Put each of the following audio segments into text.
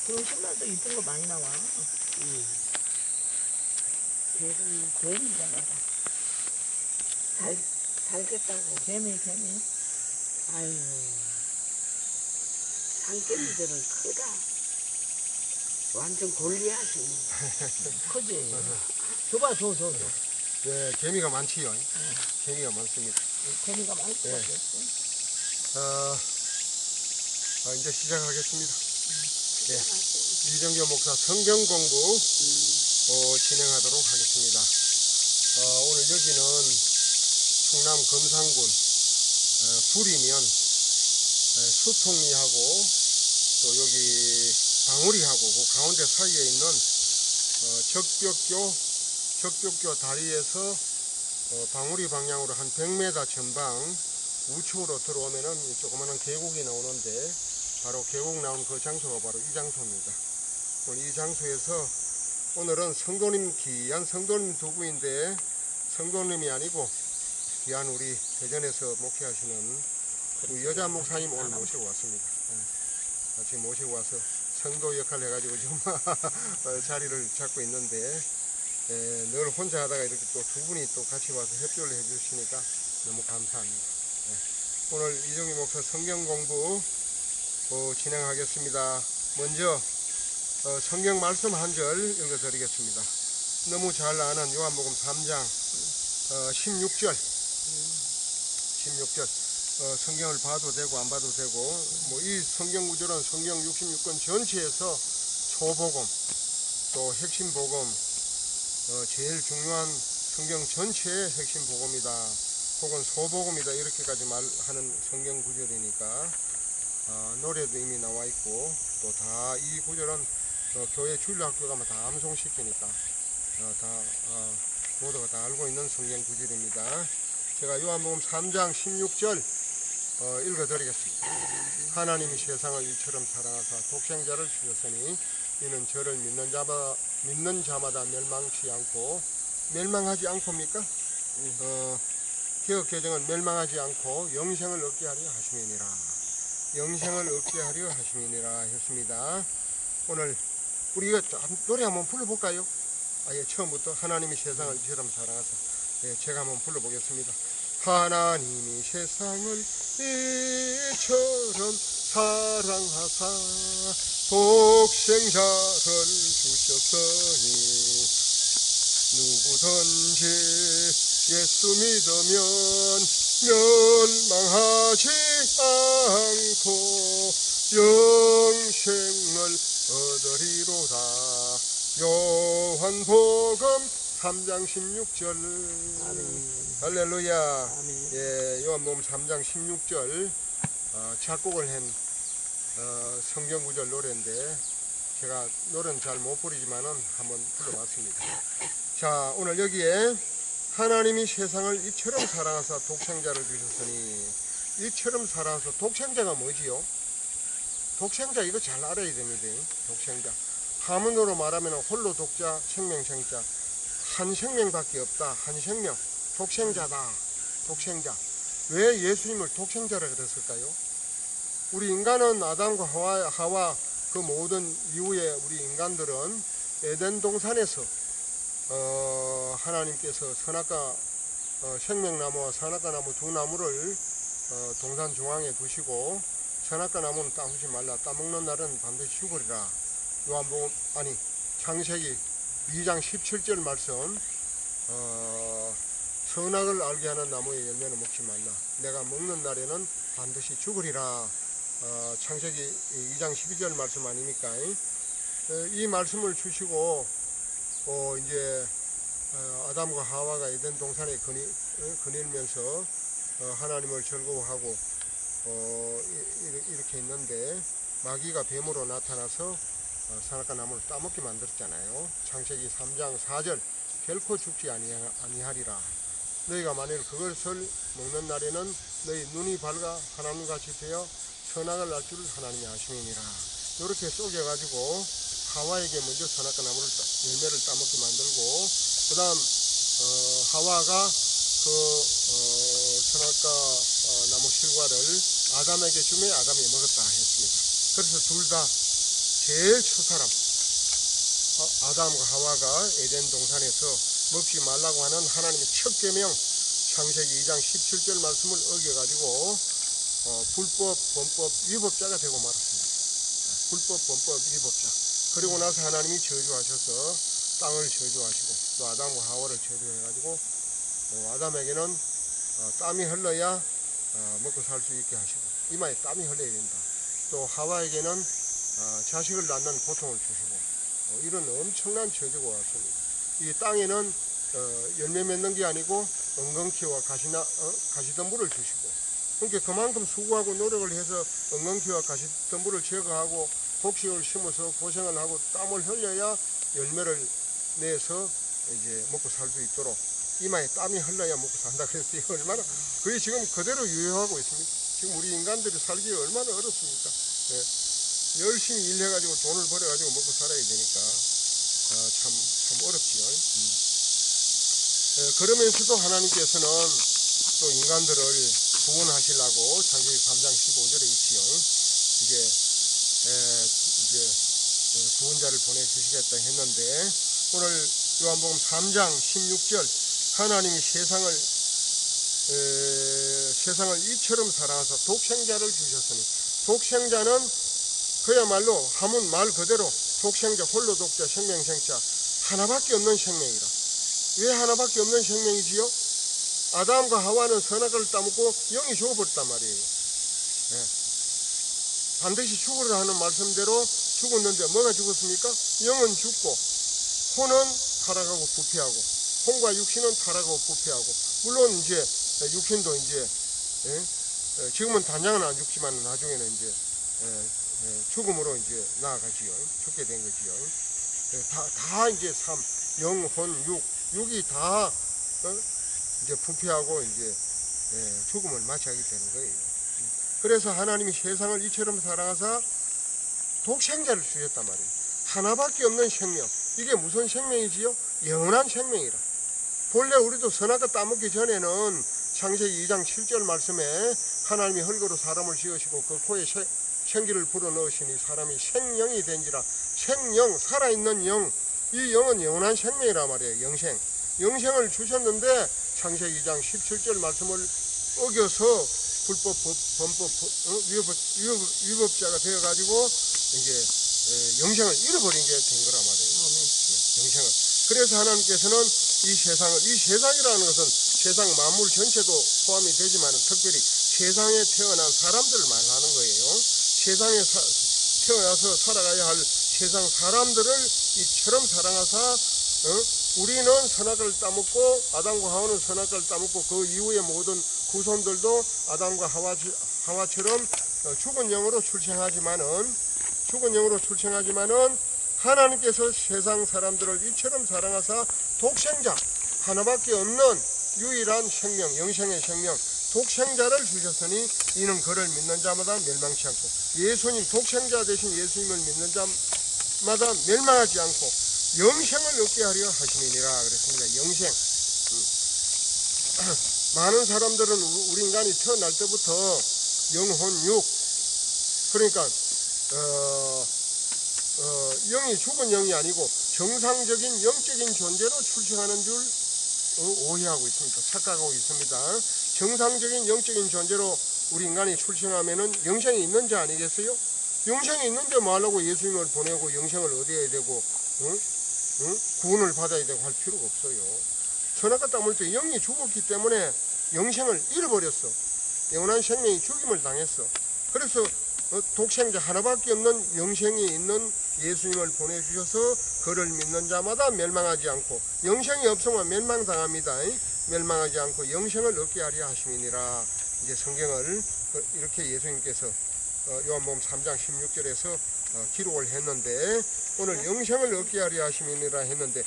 그럼 신발도 이쁜 거 많이 나와. 개는 개미잖아. 달겠다고. 개미. 아유, 산개미들은 크다. 완전 골리앗이네. 크지? 줘봐, 줘. 네, 개미가 많지요. 개미가 많습니다. 개미가 많을 것 네. 같았어. 이제 시작하겠습니다. 네, 이정교 목사 성경 공부 진행하도록 하겠습니다. 오늘 여기는 충남 금산군 구리면 수통리하고 또 여기 방울이하고 그 가운데 사이에 있는 적벽교 다리에서 방울이 방향으로 한 100m 전방 우측으로 들어오면은 조그마한 계곡이 나오는데 바로 계곡 나온 그 장소가 바로 이 장소입니다. 오늘 이 장소에서 오늘은 성도님, 귀한 성도님 두 분인데 성도님이 아니고 귀한 우리 대전에서 목회하시는 우리 여자 목사님 오늘 모시고 왔습니다. 같이 모시고 와서 성도 역할을 해가지고 지금 자리를 잡고 있는데 늘 혼자 하다가 이렇게 또 두 분이 또 같이 와서 협조를 해주시니까 너무 감사합니다. 오늘 이정규 목사 성경 공부 진행하겠습니다. 먼저 성경 말씀 한 절 읽어드리겠습니다. 너무 잘 아는 요한복음 3장 16절 성경을 봐도 되고 안 봐도 되고 이 성경 구절은 성경 66권 전체에서 초복음 또 핵심 복음 제일 중요한 성경 전체의 핵심 복음이다 혹은 소복음이다 이렇게까지 말하는 성경 구절이니까 노래도 이미 나와 있고 또 다 이 구절은 교회 주일학교 가면 다 암송시키니까 모두가 다 알고 있는 성경 구절입니다. 제가 요한복음 3장 16절 읽어드리겠습니다. 하나님이 세상을 이처럼 사랑하사 독생자를 주셨으니 이는 저를 믿는 자마다 멸망치 않고 멸망하지 않고입니까? 개역개정은 멸망하지 않고 영생을 얻게 하려 하심이니라. 영생을 얻게 하려 하심이니라 했습니다. 오늘 우리가 노래 한번 불러볼까요? 아예 처음부터 하나님이 세상을 이처럼 사랑하사 제가 한번 불러보겠습니다. 하나님이 세상을 이처럼 사랑하사 독생자를 주셨으니 누구든지 예수 믿으면 멸망하지 않고 영생을 얻으리로다. 요한복음 3장 16절. 아멘. 할렐루야. 아멘. 예, 요한복음 3장 16절 작곡을 한 성경 구절 노래인데 제가 노래는 잘 못 부르지만은 한번 불러봤습니다. 자, 오늘 여기에 하나님이 세상을 이처럼 사랑하사 독생자를 주셨으니 이처럼 사랑하사 독생자가 뭐지요? 독생자 이거 잘 알아야 됩니다. 독생자. 한문으로 말하면 홀로 독자 생명생자 한 생명밖에 없다. 한 생명. 독생자다. 독생자. 왜 예수님을 독생자라 그랬을까요? 우리 인간은 아담과 하와 그 모든 이후에 우리 인간들은 에덴 동산에서 하나님께서 선악과 생명나무와 선악과 나무 두 나무를 동산 중앙에 두시고 선악과 나무는 따먹지 말라. 따먹는 날은 반드시 죽으리라. 창세기 2장 17절 말씀 선악을 알게 하는 나무의 열매는 먹지 말라. 내가 먹는 날에는 반드시 죽으리라. 창세기 2장 12절 말씀 아닙니까? 이 말씀을 주시고 이제 아담과 하와가 에덴 동산에 거닐면서 하나님을 즐거워하고 이렇게 있는데 마귀가 뱀으로 나타나서 선악과 나무를 따먹게 만들었잖아요. 창세기 3장 4절 결코 죽지 아니하리라. 너희가 만일 그것을 먹는 날에는 너희 눈이 밝아 하나님같이 되어 선악을 알 줄 하나님이 아심이니라. 이렇게 속여가지고 하와에게 먼저 선악과 나무를 열매를 따먹게 만들고 그 다음 하와가 그 선악과 나무 실과를 아담에게 주매 아담이 먹었다 했습니다. 그래서 둘 다 제일 첫 사람 아담과 하와가 에덴 동산에서 먹지 말라고 하는 하나님의 첫 계명 창세기 2장 17절 말씀을 어겨가지고 불법, 범법, 위법자가 되고 말았습니다. 불법, 범법, 위법자. 그리고 나서 하나님이 저주하셔서 땅을 저주하시고 또 아담과 하와를 저주해가지고 아담에게는 땀이 흘러야 먹고 살 수 있게 하시고 이마에 땀이 흘러야 된다. 또 하와에게는 자식을 낳는 고통을 주시고 이런 엄청난 저주가 왔습니다. 이 땅에는 열매 맺는 게 아니고 엉겅퀴와 가시덤불을 주시고 그러니까 그만큼 수고하고 노력을 해서 엉겅퀴와 가시덤불을 제거하고 곡식을 심어서 고생을 하고 땀을 흘려야 열매를 내서 이제 먹고 살 수 있도록 이마에 땀이 흘러야 먹고 산다 그랬어요. 얼마나 그게 지금 그대로 유효하고 있습니다. 지금 우리 인간들이 살기 얼마나 어렵습니까? 네. 열심히 일해가지고 돈을 벌어가지고 먹고 살아야 되니까 참 어렵지요. 그러면서도 하나님께서는 또 인간들을 구원하시려고 창세기 3장 15절에 있지요. 이제 구원자를 보내주시겠다 했는데 오늘 요한복음 3장 16절 하나님이 세상을 이처럼 사랑하사 독생자를 주셨으니 독생자는 그야말로 하문 말 그대로 독생자 홀로 독자 생명생자 하나밖에 없는 생명이라. 왜 하나밖에 없는 생명이지요? 아담과 하와는 선악을 따먹고 영이 죽어버렸단 말이에요. 네. 반드시 죽으라 하는 말씀대로 죽었는데 뭐가 죽었습니까? 영은 죽고 혼은 타락하고 부패하고 혼과 육신은 타락하고 부패하고 물론 이제 육신도 이제 지금은 단장은 안 죽지만 나중에는 이제 죽음으로 이제 나아가지요. 죽게 된 거지요. 다 이제 영, 혼, 육이 다 이제 부패하고 이제 죽음을 맞이하게 되는 거예요. 그래서 하나님이 세상을 이처럼 사랑하사 독생자를 주셨단 말이에요. 하나밖에 없는 생명. 이게 무슨 생명이지요? 영원한 생명이라. 본래 우리도 선악과 따먹기 전에는 창세기 2장 7절 말씀에 하나님이 흙으로 사람을 지으시고 그 코에 생기를 불어넣으시니 사람이 생명이 된지라. 생명, 살아있는 영. 이 영은 영원한 생명이라 말이에요. 영생을 주셨는데 창세기 2장 17절 말씀을 어겨서 불법, 범법, 위법자가 되어가지고 이제 영생을 잃어버린 게 된 거란 말이에요. 영생을. 그래서 하나님께서는 이 세상이라는 것은 세상 만물 전체도 포함이 되지만 특별히 세상에 태어난 사람들을 말하는 거예요. 세상에 태어나서 살아가야 할 세상 사람들을 이처럼 사랑하사 우리는 선악을 따먹고 아담과 하와는 선악을 따먹고 그 이후의 모든 후손들도 아담과 하와처럼 죽은 영으로 출생하지만은 하나님께서 세상 사람들을 이처럼 사랑하사 독생자 하나밖에 없는 유일한 생명, 영생의 생명 독생자를 주셨으니 이는 그를 믿는 자마다 멸망치 않고 예수님 독생자 되신 예수님을 믿는 자마다 멸망하지 않고 영생을 얻게 하려 하심이니라 그랬습니다. 영생. 많은 사람들은 우리 인간이 태어날 때부터 영혼, 육 그러니까 영이 죽은 영이 아니고 정상적인 영적인 존재로 출생하는 줄 오해하고 있습니다. 착각하고 있습니다. 정상적인 영적인 존재로 우리 인간이 출생하면은 영생이 있는 자 아니겠어요? 영생이 있는데 뭐 하려고 예수님을 보내고 영생을 얻어야 되고 구원을 받아야 되고 할 필요가 없어요. 선악과 따먹을 때 영이 죽었기 때문에 영생을 잃어버렸어. 영원한 생명이 죽임을 당했어. 그래서 독생자 하나밖에 없는 영생이 있는 예수님을 보내주셔서 그를 믿는 자마다 멸망하지 않고 영생이 없으면 멸망당합니다. 멸망하지 않고 영생을 얻게 하려 하심이니라. 이제 성경을 이렇게 예수님께서 요한복음 3장 16절에서 기록을 했는데 오늘 영생을 얻게 하려 하심이니라 했는데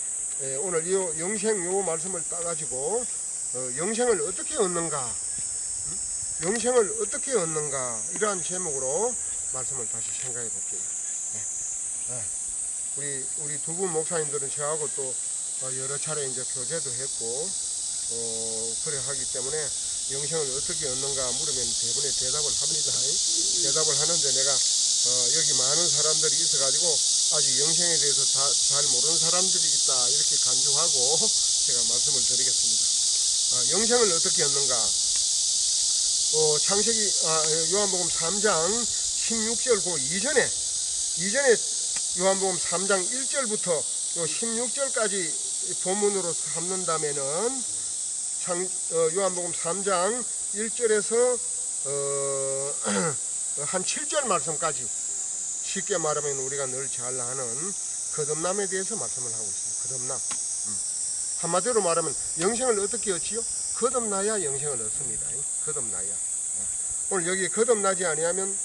오늘 이 영생 요 말씀을 따가지고 영생을 어떻게 얻는가 영생을 어떻게 얻는가 이러한 제목으로 말씀을 다시 생각해 볼게요. 우리 두 분 목사님들은 저하고 또 여러 차례 이제 교제도 했고 그래 하기 때문에 영생을 어떻게 얻는가 물으면 대부분의 대답을 합니다. 대답을 하는데 내가 여기 많은 사람들이 있어가지고 아직 영생에 대해서 잘 모르는 사람들이 있다 이렇게 간주하고 제가 말씀을 드리겠습니다. 영생을 어떻게 얻는가? 창세기 요한복음 3장 16절 그 이전에 요한복음 3장 1절부터 요 16절까지 본문으로 삼는다면은 요한복음 3장 1절에서 한 7절 말씀까지 쉽게 말하면 우리가 늘 잘 아는 거듭남에 대해서 말씀을 하고 있습니다. 거듭남. 한마디로 말하면 영생을 어떻게 얻지요? 거듭나야 영생을 얻습니다. 거듭나야. 오늘 여기 거듭나지 아니하면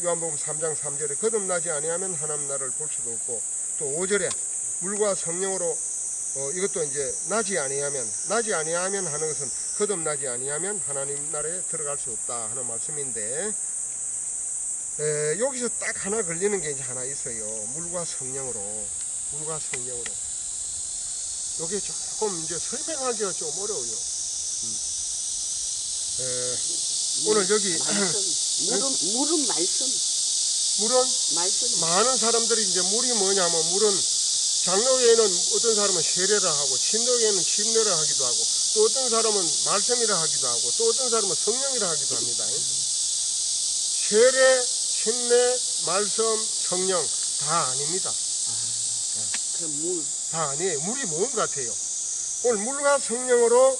요한복음 3장 3절에 거듭나지 아니하면 하나님 나라를 볼 수도 없고, 또 5절에 물과 성령으로 이것도 이제 나지 아니하면 하는 것은 거듭나지 아니하면 하나님 나라에 들어갈 수 없다 하는 말씀인데, 여기서 딱 하나 걸리는 게 이제 하나 있어요. 물과 성령으로. 요게 조금 이제 설명하기가 좀 어려워요. 오늘 여기 물은 말씀. 많은 사람들이 이제 물이 뭐냐면, 물은 장로회에는 어떤 사람은 세례를 하고, 침도회에는 침례를 하기도 하고, 또 어떤 사람은 말씀이라 하기도 하고, 또 어떤 사람은 성령이라 하기도 합니다. 세례, 침례, 말씀, 성령 다 아닙니다. 다 아니에요. 물이 뭔 것 같아요? 오늘 물과 성령으로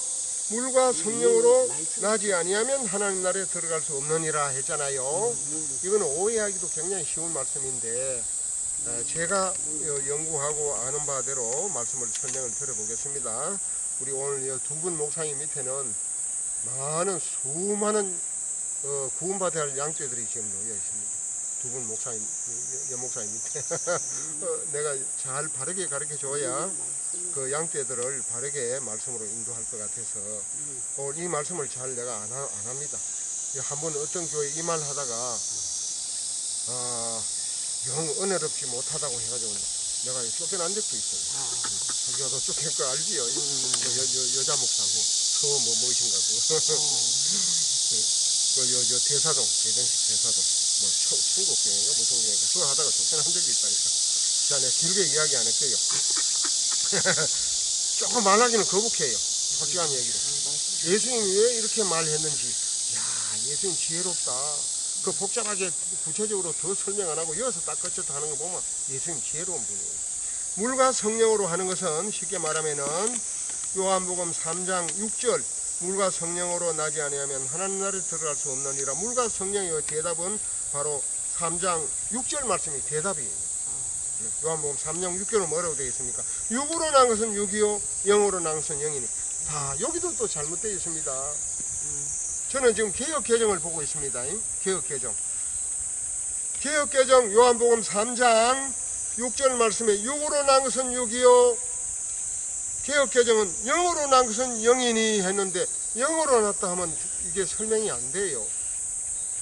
나지 아니하면 하나님 나라에 들어갈 수 없느니라 했잖아요. 이거는 오해하기도 굉장히 쉬운 말씀인데, 제가 연구하고 아는 바대로 말씀을 설명을 드려보겠습니다. 우리 오늘 두 분 목사님 밑에는 수많은 구원받아야 할 양떼들이 지금 놓여 있습니다. 두 분 목사님, 연목사님 밑에 내가 잘 바르게 가르쳐줘야 그 양떼들을 바르게 말씀으로 인도할 것 같아서 오늘 이 말씀을 잘 내가 안 합니다. 한번 어떤 교회 이 말 하다가 영 은혜롭지 못하다고 해가지고 내가 쫓겨난 적도 있어요. 저기도 쫓길 거 알지요? 여자 목사고 대사동, 대전식 대사동, 천국교회인가 무슨 교회인가 그거 하다가 쫓겨난 적이 있다니까. 자, 내가 길게 이야기 안 할게요. 조금 말하기는 거북해요. 솔직한 얘기로. 예수님이 왜 이렇게 말했는지, 예수님 지혜롭다. 그 복잡하게 구체적으로 더 설명 안 하고 여기서 딱 거쳐서 하는 거 보면 예수님 지혜로운 분이에요. 물과 성령으로 하는 것은 쉽게 말하면은 요한복음 3장 6절 물과 성령으로 나지 아니하면 하나님 나라에 들어갈 수 없느니라. 물과 성령의 대답은 바로 3장 6절 말씀이 대답이에요. 요한복음 3장 6절은 뭐라고 되어 있습니까? 육으로 난 것은 육이요 영으로 난 것은 영이니. 다 여기도 또 잘못되어 있습니다. 저는 지금 개역개정을 보고 있습니다. 개역개정 요한복음 3장 6절 말씀에 육으로 난 것은 육이요 개역개정은 영으로 난 것은 영이니 했는데, 영으로 났다 하면 이게 설명이 안 돼요.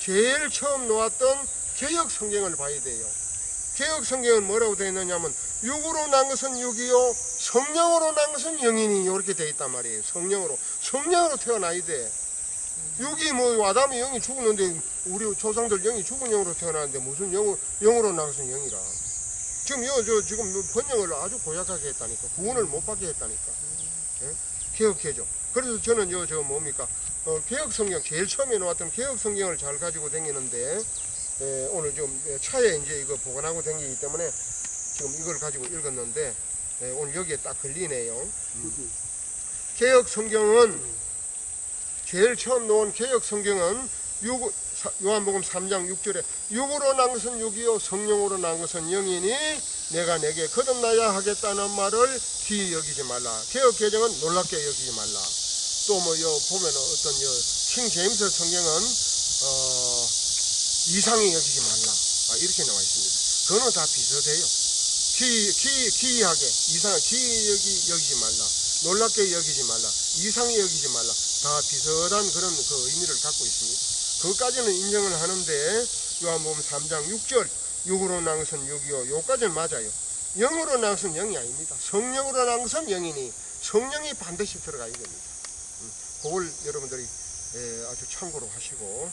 제일 처음 놓았던 개역성경을 봐야 돼요. 개역성경은 뭐라고 되어 있느냐면 육으로 난 것은 육이요 성령으로 난 것은 영이니 이렇게 되어 있단 말이에요. 성령으로 태어나야 돼. 육이 아담이 영이 죽었는데 우리 조상들 영이 죽은 영으로 태어났는데 무슨 영으로 난 것은 영이라. 지금 번역을 아주 고약하게 했다니까. 구원을 못 받게 했다니까. 개역개정. 그래서 저는 개역성경 제일 처음에 나왔던 개역성경을 잘 가지고 다니는데, 오늘 좀 차에 이제 이거 보관하고 다니기 때문에 지금 이걸 가지고 읽었는데, 오늘 여기에 딱 걸리네요. 개역성경은 제일 처음 놓은 개역성경은 요한복음 3장 6절에 육으로 난 것은 육이요 성령으로 난 것은 영이니 내가 내게 거듭나야 하겠다는 말을 귀히 여기지 말라. 개역개정은 놀랍게 여기지 말라. 또 보면은 어떤 킹 제임스 성경은 이상히 여기지 말라. 이렇게 나와 있습니다. 그거는 다 비슷해요. 기이하게 기이 여기지 말라. 놀랍게 여기지 말라. 이상히 여기지 말라. 다 비슷한 그런 의미를 갖고 있습니다. 그것까지는 인정을 하는데, 요한복음 3장 6절 육으로 난 것은 육이요 요까지는 맞아요. 영으로 난 것은 영이 아닙니다. 성령으로 난 것은 영이니 성령이 반드시 들어가야 됩니다. 그걸 여러분들이 아주 참고로 하시고,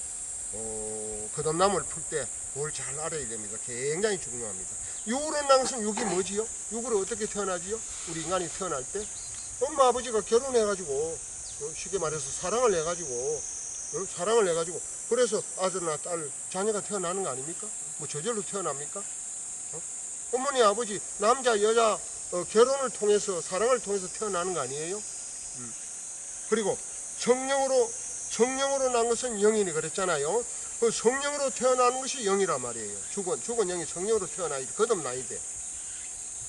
거듭남을 풀 때 뭘 잘 알아야 됩니다. 굉장히 중요합니다. 육으로 난 것은 육이 뭐지요? 육으로 어떻게 태어나지요? 우리 인간이 태어날 때 엄마 아버지가 결혼해가지고 쉽게 말해서 사랑을 해가지고 그래서 아들이나 딸 자녀가 태어나는 거 아닙니까? 뭐 저절로 태어납니까? 어머니 아버지 남자 여자 결혼을 통해서 사랑을 통해서 태어나는 거 아니에요? 그리고 성령으로 난 것은 영이니 그랬잖아요. 그 성령으로 태어나는 것이 영이란 말이에요. 죽은 영이 성령으로 태어나야 돼. 거듭나야 돼.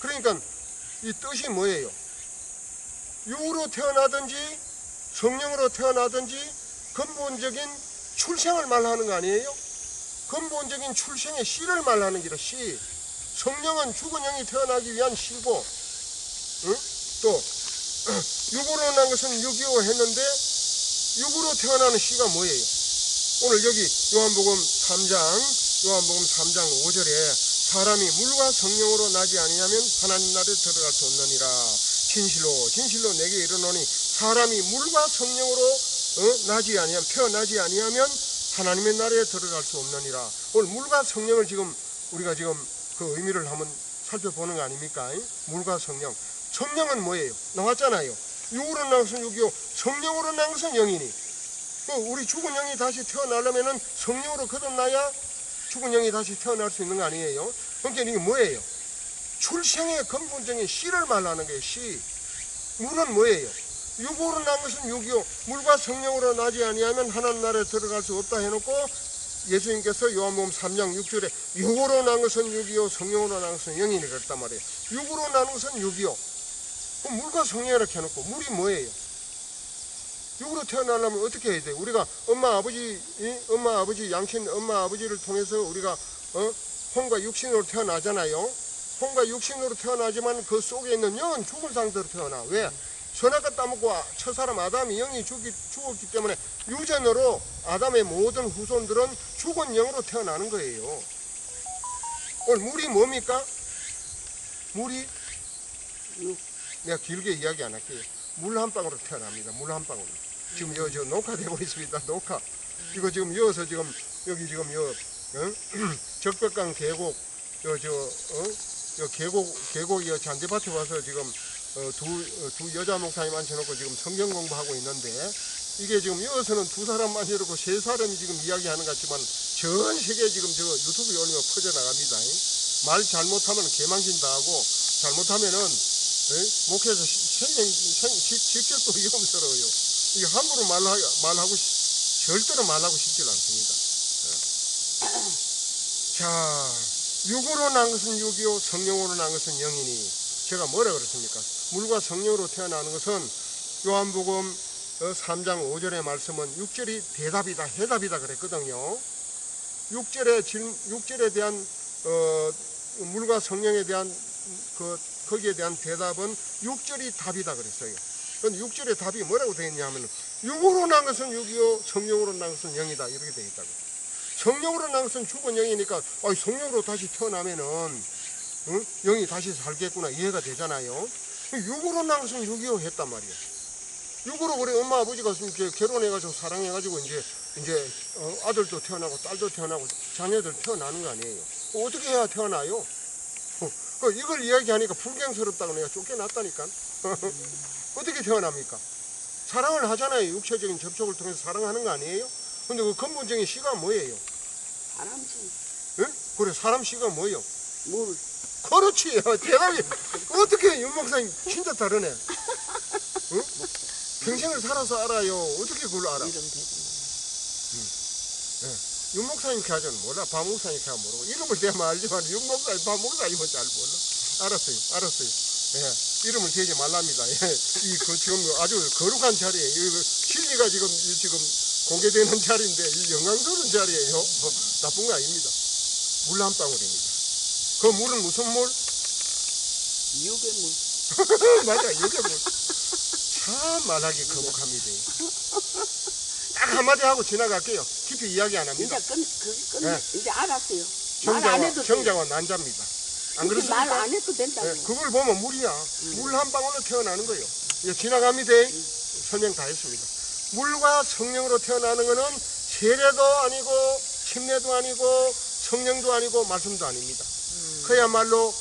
그러니까 이 뜻이 뭐예요? 육으로 태어나든지 성령으로 태어나든지 근본적인 출생을 말하는 거 아니에요? 근본적인 출생의 씨를 말하는 기라 씨. 성령은 죽은 영이 태어나기 위한 씨고, 또 육으로 난 것은 육이요 했는데 육으로 태어나는 씨가 뭐예요? 오늘 여기 요한복음 3장 5절에 사람이 물과 성령으로 나지 아니하면 하나님 나라에 들어갈 수 없느니라. 진실로 내게 이르노니 사람이 물과 성령으로 태어나지 아니하면 하나님의 나라에 들어갈 수 없느니라. 오늘 물과 성령을 우리가 그 의미를 한번 살펴보는 거 아닙니까? 물과 성령. 성령은 뭐예요? 나왔잖아요. 육으로 난 것은 육이요 성령으로 난 것은 영이니. 우리 죽은 영이 다시 태어나려면은 성령으로 거듭나야 죽은 영이 다시 태어날 수 있는 거 아니에요? 그러니까 이게 뭐예요? 출생의 근본적인 씨를 말하는 거예요. 씨. 물은 뭐예요? 육으로 난 것은 육이요 물과 성령으로 나지 아니하면 하나님 나라에 들어갈 수 없다 해놓고 예수님께서 요한복음 3장 6절에 육으로 난 것은 육이요 성령으로 난 것은 영이니 그랬단 말이에요. 육으로 난 것은 육이요. 그럼 물과 성령이라고 해놓고 물이 뭐예요? 육으로 태어나려면 어떻게 해야 돼요? 우리가 엄마 아버지 양신 엄마 아버지를 통해서 우리가 혼과 육신으로 태어나잖아요. 혼과 육신으로 태어나지만 그 속에 있는 영은 죽은 상태로 태어나. 왜? 선악과 따먹고 첫사람 아담이 영이 죽었기 때문에 유전으로 아담의 모든 후손들은 죽은 영으로 태어나는 거예요. 오늘 물이 뭡니까? 물이 내가 길게 이야기 안 할게요. 물 한 방울로 태어납니다. 물 한 방울. 지금 저 녹화되고 있습니다. 녹화. 이거 지금 이어서 여기 적벽강 계곡 계곡 잔디밭에 와서 지금 두 여자 목사님 앉혀놓고 지금 성경 공부하고 있는데 이게 지금 이어서는 두 사람만 이렇고 세 사람이 지금 이야기하는 것 같지만 전 세계에 지금 저 유튜브에 올리면 퍼져나갑니다. 말 잘못하면 개망신 당하고 잘못하면은 목회에서 직격도 위험스러워요. 이게 함부로 절대로 말하고 싶지 않습니다. 자, 육으로 난 것은 육이요 성령으로 난 것은 영이니. 제가 뭐라 그랬습니까? 물과 성령으로 태어나는 것은 요한복음 3장 5절의 말씀은 6절이 대답이다 해답이다 그랬거든요. 6절에 대한 물과 성령에 대한 거기에 대한 대답은 6절이 답이다 그랬어요. 그런데 6절의 답이 뭐라고 되어 있냐 하면 육으로 난 것은 육이요 성령으로 난 것은 영이다 이렇게 되어 있다고. 성령으로 난 것은 죽은 영이니까 성령으로 다시 태어나면은 영이 다시 살겠구나 이해가 되잖아요. 육으로 난 것은 육이요 했단 말이에요. 육으로 그래 엄마 아버지가 이제 결혼해가지고 사랑해가지고 이제 아들도 태어나고 딸도 태어나고 자녀들 태어나는 거 아니에요. 어떻게 해야 태어나요? 이걸 이야기하니까 불경스럽다고 내가 쫓겨났다니까. 어떻게 태어납니까? 사랑을 하잖아요. 육체적인 접촉을 통해서 사랑하는 거 아니에요? 근데 그 근본적인 씨가 뭐예요? 사람 씨. 예? 그래 사람 씨가 뭐예요? 물. 그렇지. 대답이 어떻게 윤 목사님 진짜 다르네. 응? 평생을 살아서 알아요. 어떻게 그걸 알아? 이름 대지 윤 목사님 걔는 몰라. 박 목사님 걔는 모르고 이름을 대면 알지만 윤 목사님, 박 목사님은 잘 몰라. 알았어요. 예, 이름을 대지 말랍니다. 예, 지금 아주 거룩한 자리에 진리가 지금 공개되는 자리인데 이 영광스러운 자리예요. 나쁜 거 아닙니다. 물 한 방울입니다. 그 물은 무슨 물? 육의 물. 맞아, 육의 물. 참 말하기 거북합니다. 딱 한마디 하고 지나갈게요. 깊이 이야기 안 합니다. 이제 알았어요. 말 안 해도 정자와 난자입니다. 안 그렇습니까? 말 안 해도 된다고. 네, 그걸 보면 물이야. 물 한 방울로 태어나는 거예요. 이제 지나갑니다. 설명 다 했습니다. 물과 성령으로 태어나는 것은 세례도 아니고 침례도 아니고 성령도 아니고 말씀도 아닙니다. 그야말로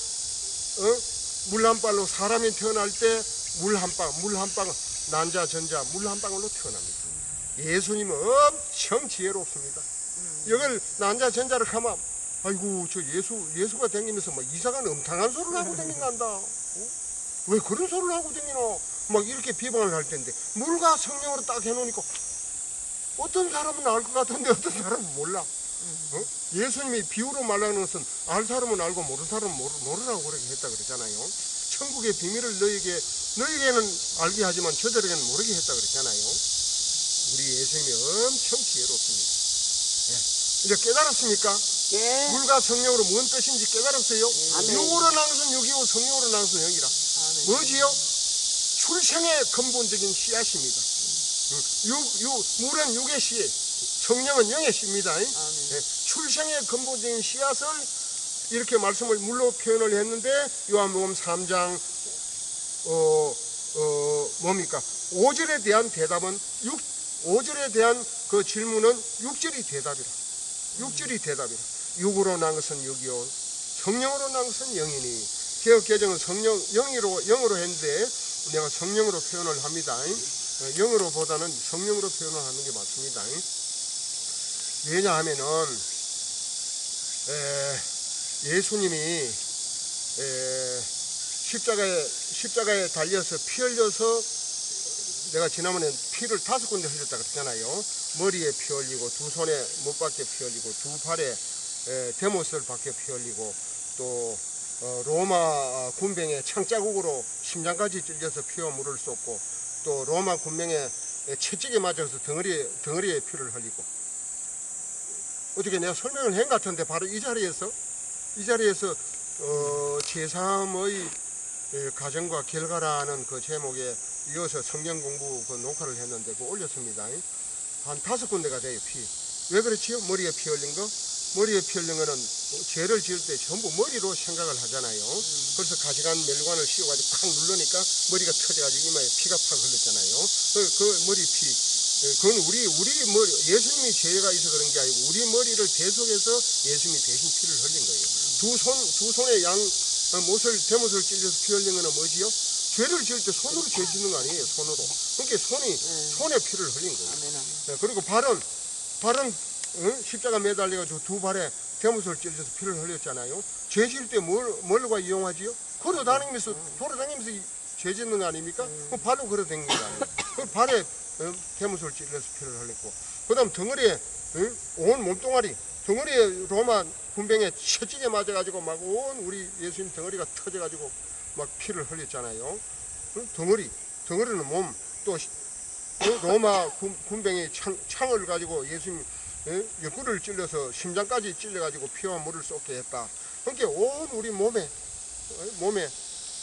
물 한 발로 사람이 태어날 때 물 한 방 난자 전자 물 한 방울로 태어납니다. 예수님은 엄청 지혜롭습니다. 이걸 난자 전자를 가면 아이고 저 예수가 다니면서 막 이상한 음탕한 소리를 하고 다닌단다. 왜 그런 소리를 하고 다니노? 막 이렇게 비방을 할 텐데 물과 성령으로 딱 해놓으니까 어떤 사람은 알 것 같은데 어떤 사람은 몰라. 예수님이 비유로 말하는 것은 알 사람은 알고 모르는 사람은 모르라고 그렇게 했다 그랬잖아요. 천국의 비밀을 너희에게는 알게 하지만 저들에게는 모르게 했다 그랬잖아요. 우리 예수님이 엄청 지혜롭습니다. 이제 깨달았습니까? 예. 물과 성령으로 무슨 뜻인지 깨달았어요? 아멘. 육으로 난 것은 육이고 성령으로 난 것은 영이라. 뭐지요? 출생의 근본적인 씨앗입니다. 물은 육의 씨, 성령은 영의 씨입니다. 출생의 근본적인 씨앗을 이렇게 말씀을 물로 표현을 했는데 요한복음 3장 뭡니까? 5절에 대한 대답은 5절에 대한 그 질문은 6절이 대답이라. 6절이 대답이라. 육으로 난 것은 육이요 성령으로 난 것은 영이니. 개역개정은 영으로 했는데 내가 성령으로 표현을 합니다. 영으로보다는 성령으로 표현을 하는 게 맞습니다. 왜냐하면은 예수님이 십자가에 달려서 피 흘려서 내가 지난번에 피를 5군데 흘렸다 그랬잖아요. 머리에 피 흘리고 두 손에 못 박게 피 흘리고 두 팔에 대못을 박게 피 흘리고 또 로마 군병에 창자국으로 심장까지 찔려서 피와 물을 쏟고 또 로마 군병에 채찍에 맞아서 덩어리에 피를 흘리고 어떻게 내가 설명을 한 것 같은데 바로 이 자리에서 제3의 가정과 결과라는 그 제목에 이어서 성경 공부 그 녹화를 했는데 그 올렸습니다. 한 5군데가 돼요. 피. 왜 그렇지요? 머리에 피 흘린 거? 머리에 피 흘린 거는 죄를 지을 때 전부 머리로 생각을 하잖아요. 그래서 가시관 멜관을 씌워가지고 팍 누르니까 머리가 터져가지고 이마에 피가 팍 흘렀잖아요. 그 머리 피. 그건 우리 머리, 예수님이 죄가 있어 그런 게 아니고 우리 머리를 대속해서 예수님이 대신 피를 흘린 거예요. 두 손에 대못을 찔려서 피 흘린 거는 뭐지요? 죄를 지을 때 손으로 죄 짓는 거 아니에요, 손으로. 그러니까 손에 피를 흘린 거예요. 아멘. 그리고 발은 십자가 매달려가지고 두 발에 대못을 찔려서 피를 흘렸잖아요. 죄 지을 때 뭘과 이용하지요? 걸어다니면서 죄 짓는 거 아닙니까? 그 발로 걸어다니는 거 아니에요. 그 발에 대못을 찔려서 피를 흘렸고, 그 다음 덩어리에 온 몸뚱아리, 덩어리에 로마 군병에 채찍에 맞아가지고 막 온 우리 예수님 덩어리가 터져가지고 막 피를 흘렸잖아요. 덩어리는 몸, 또 로마 군병이 창을 가지고 예수님 옆구리를 찔러서 심장까지 찔려가지고 피와 물을 쏟게 했다. 그러니까 온 우리 몸에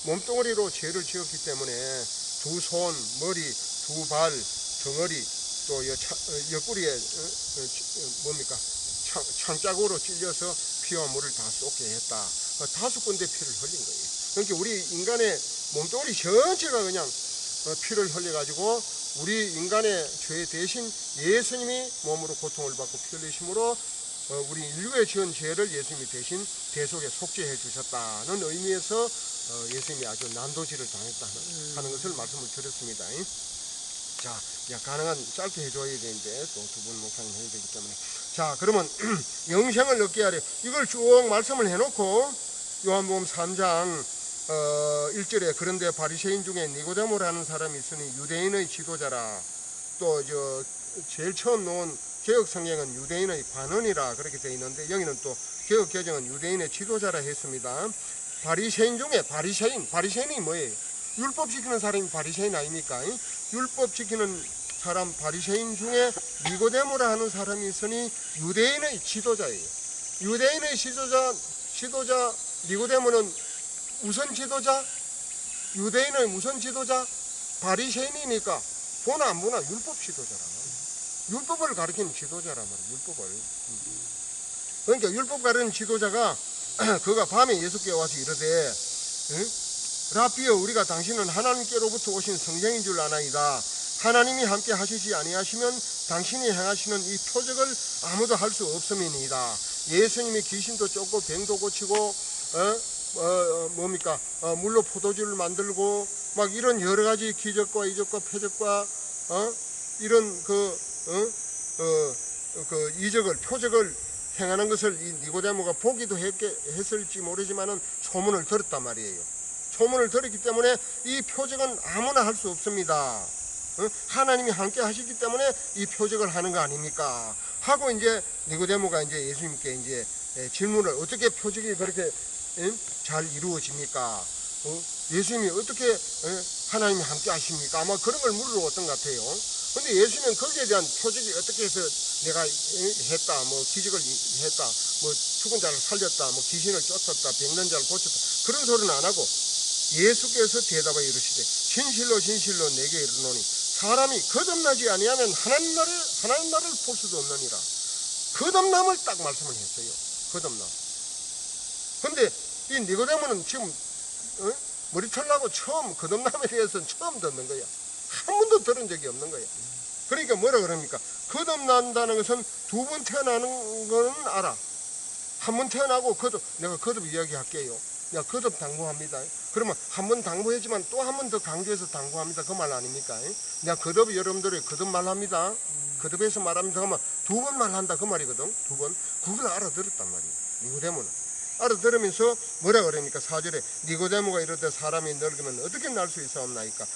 몸뚱어리로 죄를 지었기 때문에 두 손, 머리, 두 발, 덩어리, 또 옆구리에 뭡니까? 창자국으로 찔려서 피와 물을 다 쏟게 했다. 5군데 피를 흘린 거예요. 그러니까 우리 인간의 몸뚱어리 전체가 그냥 피를 흘려가지고 우리 인간의 죄 대신 예수님이 몸으로 고통을 받고 피 흘리심으로 우리 인류의 지은 죄를 예수님이 대신 대속에 속죄해 주셨다는 의미에서 예수님이 아주 난도질을 당했다는 것을 말씀을 드렸습니다. 자, 가능한 짧게 해줘야 되는데 또 두 분 목사님 해야 되기 때문에 자, 그러면 영생을 얻게 하려 이걸 쭉 말씀을 해놓고 요한복음 3장 1절에 그런데 바리새인 중에 니고데모라는 사람이 있으니 유대인의 지도자라. 또 제일 처음 놓은 개역 성경은 유대인의 관원이라 그렇게 되어 있는데 여기는 또 개역 개정은 유대인의 지도자라 했습니다. 바리새인 중에 바리새인이 뭐예요? 율법 지키는 사람이 바리새인 아닙니까? 율법 지키는 사람 바리새인 중에 니고데모라 하는 사람이 있으니 유대인의 지도자예요. 유대인의 지도자 니고데모는 무슨 지도자? 유대인의 무슨 지도자? 바리새인이니까 보나 안 보나 율법 지도자라. 율법을 가르치는 지도자란 말이에요. 율법을. 그러니까 율법 가르치는 지도자가 그가 밤에 예수께 와서 이르되 라비여 우리가 당신은 하나님께로부터 오신 성령인 줄 아나이다. 하나님이 함께 하시지 아니하시면 당신이 행하시는 이 표적을 아무도 할 수 없음이니이다. 예수님이 귀신도 쫓고 병도 고치고 물로 포도주를 만들고 막 이런 여러 가지 기적과 이적과 표적과 이런 그 이적을 표적을 행하는 것을 이 니고데모가 보기도 했을지 모르지만은 소문을 들었단 말이에요. 소문을 들었기 때문에 이 표적은 아무나 할 수 없습니다. 하나님이 함께 하시기 때문에 이 표적을 하는 거 아닙니까? 하고 이제 니고데모가 이제 예수님께 이제 질문을, 어떻게 표적이 그렇게 잘 이루어집니까? 예수님이 어떻게 하나님이 함께 하십니까? 아마 그런 걸 물어봤던 것 같아요. 근데 예수님은 거기에 대한 표적이 어떻게 해서 내가 했다, 뭐 기적을 했다, 뭐 죽은 자를 살렸다, 뭐 귀신을 쫓았다, 병든 자를 고쳤다, 그런 소리는 안 하고 예수께서 대답하여 이르시되 진실로 진실로 내게 이르노니 사람이 거듭나지 아니하면 하나님 나라를 볼 수도 없느니라. 거듭남을 딱 말씀을 했어요. 거듭남. 근데 이 니고데모는 지금 머리털 나고 처음 거듭남에 대해서는 처음 듣는 거야. 한 번도 들은 적이 없는 거야. 그러니까 뭐라 그럽니까? 거듭난다는 것은 두 번 태어나는 거는 알아. 한 번 태어나고 내가 거듭 이야기할게요. 내가 거듭 당부합니다. 그러면 한 번 당부했지만 또 한 번 더 강조해서 당부합니다. 그 말 아닙니까? 내가 거듭, 여러분들이 거듭 말합니다. 거듭해서 말합니다. 그러면 두 번 말한다 그 말이거든. 두 번. 그걸 알아들었단 말이에요. 니고데모는. 알아들으면서 뭐라 그러니까 4절에 니고데모가 이르되 사람이 늙으면 어떻게 날 수 있사옵나이까?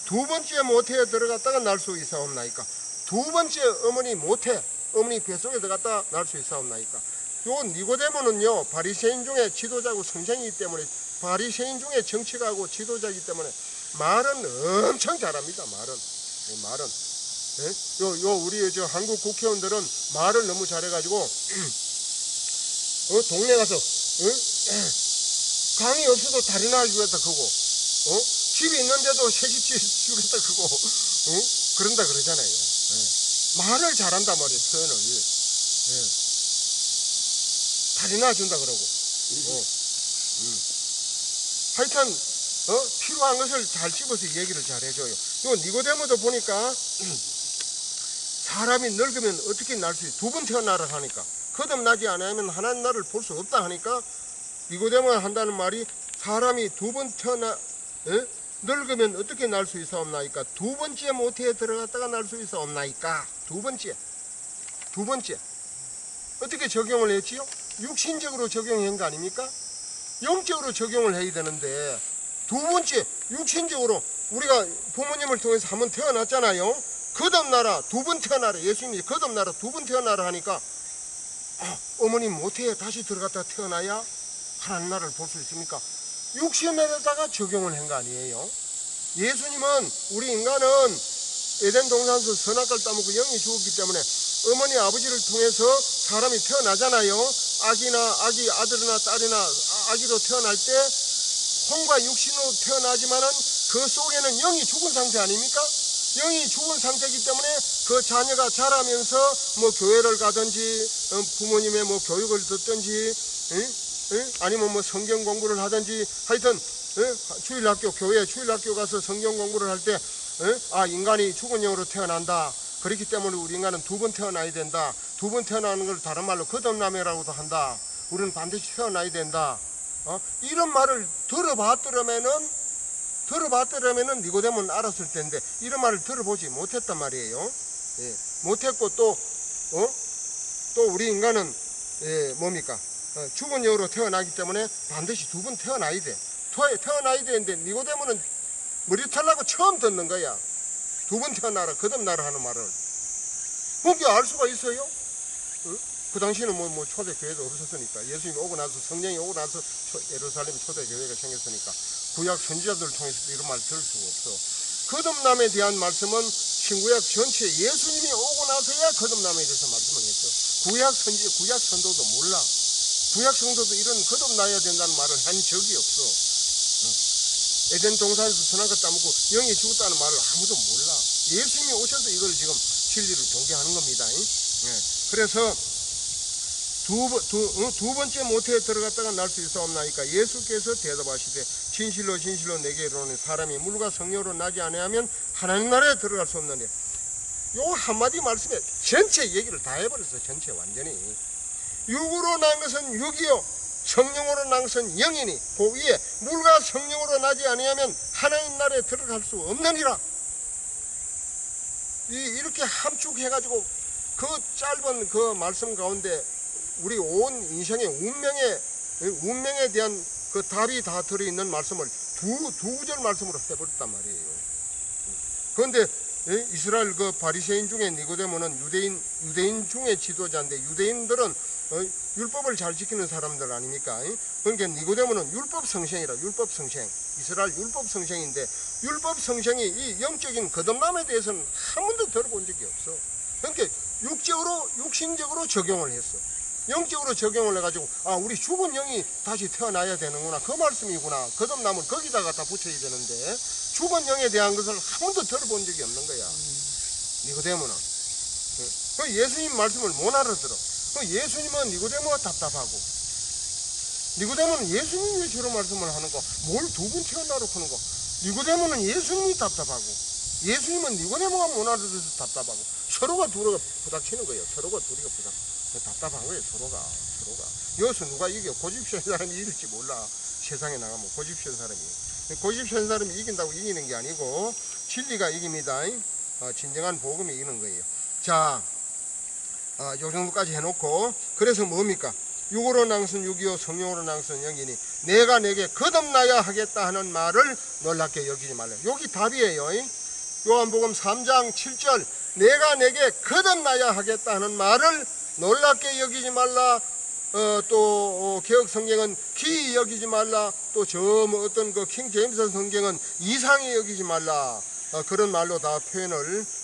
두 번째 모태에 들어갔다가 날 수 있사옵나이까? 두 번째 어머니 모태, 어머니 뱃속에 들어갔다가 날 수 있사옵나이까? 요 니고데모는요, 바리새인 중에 지도자고 선생이기 때문에, 바리새인 중에 정치가고 지도자이기 때문에 말은 엄청 잘합니다. 말은. 우리 저 한국 국회의원들은 말을 너무 잘해가지고 동네 가서 강이 없어도 다리나 주겠다 그거, 집이 있는데도 새집 주겠다 그거, 그런다 그러잖아요. 말을 잘한단 말이에요. 표현을. 다리나 준다 그러고. 하여튼 필요한 것을 잘 집어서 얘기를 잘 해줘요. 요 니고데모도 보니까 사람이 늙으면 어떻게 날 수 있어? 두 번 태어나라 하니까, 거듭나지 않으면 하나님 나라를 볼 수 없다 하니까 니고데모가 한다는 말이, 사람이 두 번 늙으면 어떻게 날 수 있사옵나이까? 두 번째 모태에 들어갔다가 날 수 있사옵나이까? 두 번째 어떻게 적용을 했지요? 육신적으로 적용한 거 아닙니까? 영적으로 적용을 해야 되는데, 두 번째 육신적으로 우리가 부모님을 통해서 한번 태어났잖아요. 거듭나라, 두 번 태어나라. 예수님이 거듭나라, 두 번 태어나라 하니까 어머니 모태에 다시 들어갔다 태어나야 하나님 나라를 볼 수 있습니까? 육신에다가 적용을 한 거 아니에요. 예수님은, 우리 인간은 에덴 동산에서 선악과를 따먹고 영이 죽었기 때문에 어머니 아버지를 통해서 사람이 태어나잖아요. 아들이나 딸이나 아기로 태어날 때 혼과 육신으로 태어나지만은 그 속에는 영이 죽은 상태 아닙니까? 영이 죽은 상태이기 때문에 그 자녀가 자라면서 뭐 교회를 가든지 부모님의 뭐 교육을 듣든지 아니면 뭐 성경 공부를 하든지, 하여튼 주일학교, 교회 주일학교 가서 성경 공부를 할 때 인간이 죽은 영으로 태어난다. 그렇기 때문에 우리 인간은 두 번 태어나야 된다. 두 번 태어나는 걸 다른 말로 거듭남이라고도 한다. 우리는 반드시 태어나야 된다. 이런 말을 들어봤더라면은 니고데모는 알았을 텐데 이런 말을 들어보지 못했단 말이에요. 못했고 또 우리 인간은 죽은 영으로 태어나기 때문에 반드시 두 번 태어나야 돼. 태어나야 되는데 니고데모는 머리 털라고 처음 듣는 거야. 두 번 태어나라, 거듭나라 하는 말을. 그게 알 수가 있어요? 그 당시에는 뭐 초대교회도 없었으니까, 예수님이 오고 나서, 성령이 오고 나서 예루살렘 초대교회가 생겼으니까 구약 선지자들을 통해서도 이런 말 들을 수가 없어. 거듭남에 대한 말씀은 신구약 전체 예수님이 오고 나서야 거듭남에 대해서 말씀을 했죠. 구약 선도도 몰라. 구약 성도도 이런 거듭나야 된다는 말을 한 적이 없어. 에덴 동산에서 선악과 따먹고 영이 죽었다는 말을 아무도 몰라. 예수님이 오셔서 이걸 지금 진리를 공개하는 겁니다. 그래서 두 번째 모태에 들어갔다가 날 수 있사옵나이까? 예수께서 대답하시되 진실로 진실로 내게 이르노니 사람이 물과 성령으로 나지 아니하면 하나님 나라에 들어갈 수 없느니라. 요 한마디 말씀에 전체 얘기를 다 해버렸어. 전체 완전히. 육으로 난 것은 육이요 성령으로 난 것은 영이니 그 위에 물과 성령으로 나지 아니하면 하나님 나라에 들어갈 수 없느니라. 이렇게 함축해가지고 그 짧은 그 말씀 가운데 우리 온 인생의 운명에 대한 그 답이 다 들어있는 말씀을 두 구절 말씀으로 해버렸단 말이에요. 그런데 이스라엘 그 바리새인 중에 니고데모는 유대인 중에 지도자인데 유대인들은 율법을 잘 지키는 사람들 아닙니까? 그러니까 니고데모는 율법 성생이라. 율법 성생, 이스라엘 율법 성생인데 율법 성생이 이 영적인 거듭남에 대해서는 한 번도 들어본 적이 없어. 그러니까 육신적으로 적용을 했어. 영적으로 적용을 해가지고 우리 죽은 영이 다시 태어나야 되는구나, 그 말씀이구나. 거듭남은 거기다가 다 붙여야 되는데 죽은 영에 대한 것을 한 번도 들어본 적이 없는 거야. 니고데모는. 예수님 말씀을 못 알아들어. 예수님은 니고데모가 답답하고, 니고데모는 예수님이 왜 저런 말씀을 하는가, 뭘 두 번 태어나러 하는가. 니고데모는 예수님이 답답하고, 예수님은 니고데모가 못 알아들어서 답답하고, 서로가 부닥치는 거예요. 서로가 둘이가 답답한 거예요. 서로가. 여기서 누가 이겨? 고집시한 사람이 이길지 몰라. 세상에 나가면 고집시한 사람이 이긴다고 이기는 게 아니고 진리가 이깁니다. 진정한 복음이 이기는 거예요. 자, 요 정도까지 해놓고, 그래서 뭡니까? 육으로 난 것은 육이요 성령으로 난 것은 영이니 내가 내게 거듭나야 하겠다 하는 말을 놀랍게 여기지 말라. 여기 답이에요. 요한복음 3장 7절 내가 내게 거듭나야 하겠다 하는 말을 놀랍게 여기지 말라. 또 개혁성경은 기이 여기지 말라. 또 저 어떤 그 킹 제임스 성경은 이상히 여기지 말라. 그런 말로 다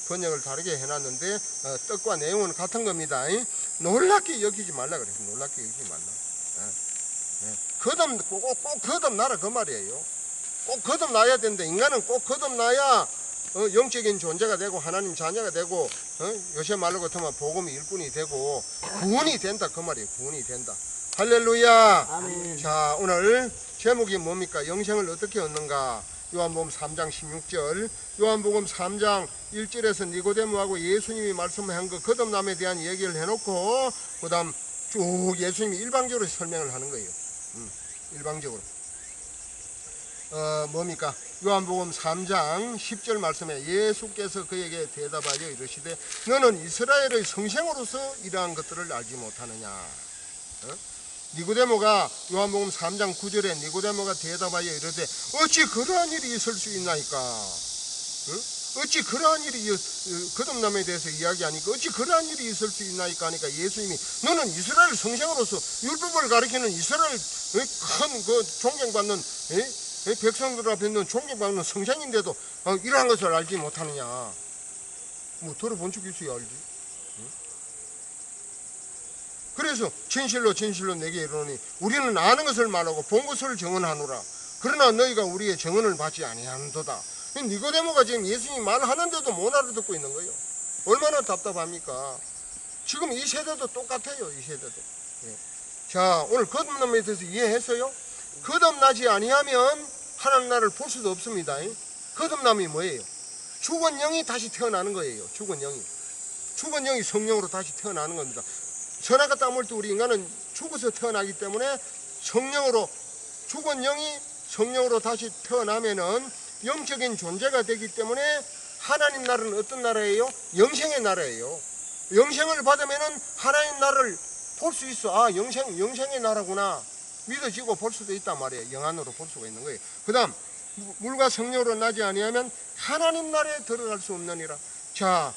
번역을 다르게 해놨는데 뜻과 내용은 같은 겁니다. 놀랍게 여기지 말라 그래서 놀랍게 여기지 말라. 꼭 거듭나라 그 말이에요. 꼭 거듭나야 된다. 인간은 꼭 거듭나야 영적인 존재가 되고 하나님 자녀가 되고 요새 말로 같으면 복음이 일꾼이 되고 구원이 된다 그 말이에요. 구원이 된다. 할렐루야. 아멘. 자, 오늘 제목이 뭡니까? 영생을 어떻게 얻는가? 요한복음 3장 16절, 요한복음 3장 1절에서 니고데모하고 예수님이 말씀한 그 거듭남에 대한 얘기를 해놓고 그 다음 쭉 예수님이 일방적으로 설명을 하는 거예요. 일방적으로. 뭡니까? 요한복음 3장 10절 말씀에 예수께서 그에게 대답하여 이르시되 너는 이스라엘의 성생으로서 이러한 것들을 알지 못하느냐. 니고데모가 요한복음 3장 9절에 니고데모가 대답하여 이르되 어찌 그러한 일이 있을 수 있나이까? 어찌 그러한 일이 거듭남에 대해서 이야기하니까 어찌 그러한 일이 있을 수 있나이까 하니까 예수님이 너는 이스라엘 성생으로서 율법을 가리키는 이스라엘 큰 그 존경받는 백성들 앞에 있는 존경받는 성생인데도 이러한 것을 알지 못하느냐. 뭐 들어본 적 있어야 알지. 그래서 진실로 내게 이르노니 우리는 아는 것을 말하고 본 것을 증언하노라. 그러나 너희가 우리의 증언을 받지 아니하는도다. 니고데모가 지금 예수님이 말하는데도 못 알아듣고 있는 거예요. 얼마나 답답합니까? 지금 이 세대도 똑같아요. 이 세대도. 자, 오늘 거듭남에 대해서 이해했어요? 거듭나지 아니하면 하나님 나라를 볼 수도 없습니다. 거듭남이 뭐예요? 죽은 영이 다시 태어나는 거예요. 죽은 영이 성령으로 다시 태어나는 겁니다. 선악과 땀을 때 우리 인간은 죽어서 태어나기 때문에 죽은 영이 성령으로 다시 태어나면은 영적인 존재가 되기 때문에 하나님 나라는 어떤 나라예요? 영생의 나라예요. 영생을 받으면은 하나님 나라를 볼 수 있어. 영생의 나라구나. 믿어지고 볼 수도 있단 말이에요. 영안으로 볼 수가 있는 거예요. 그 다음 물과 성령으로 나지 아니하면 하나님 나라에 들어갈 수 없느니라. 자,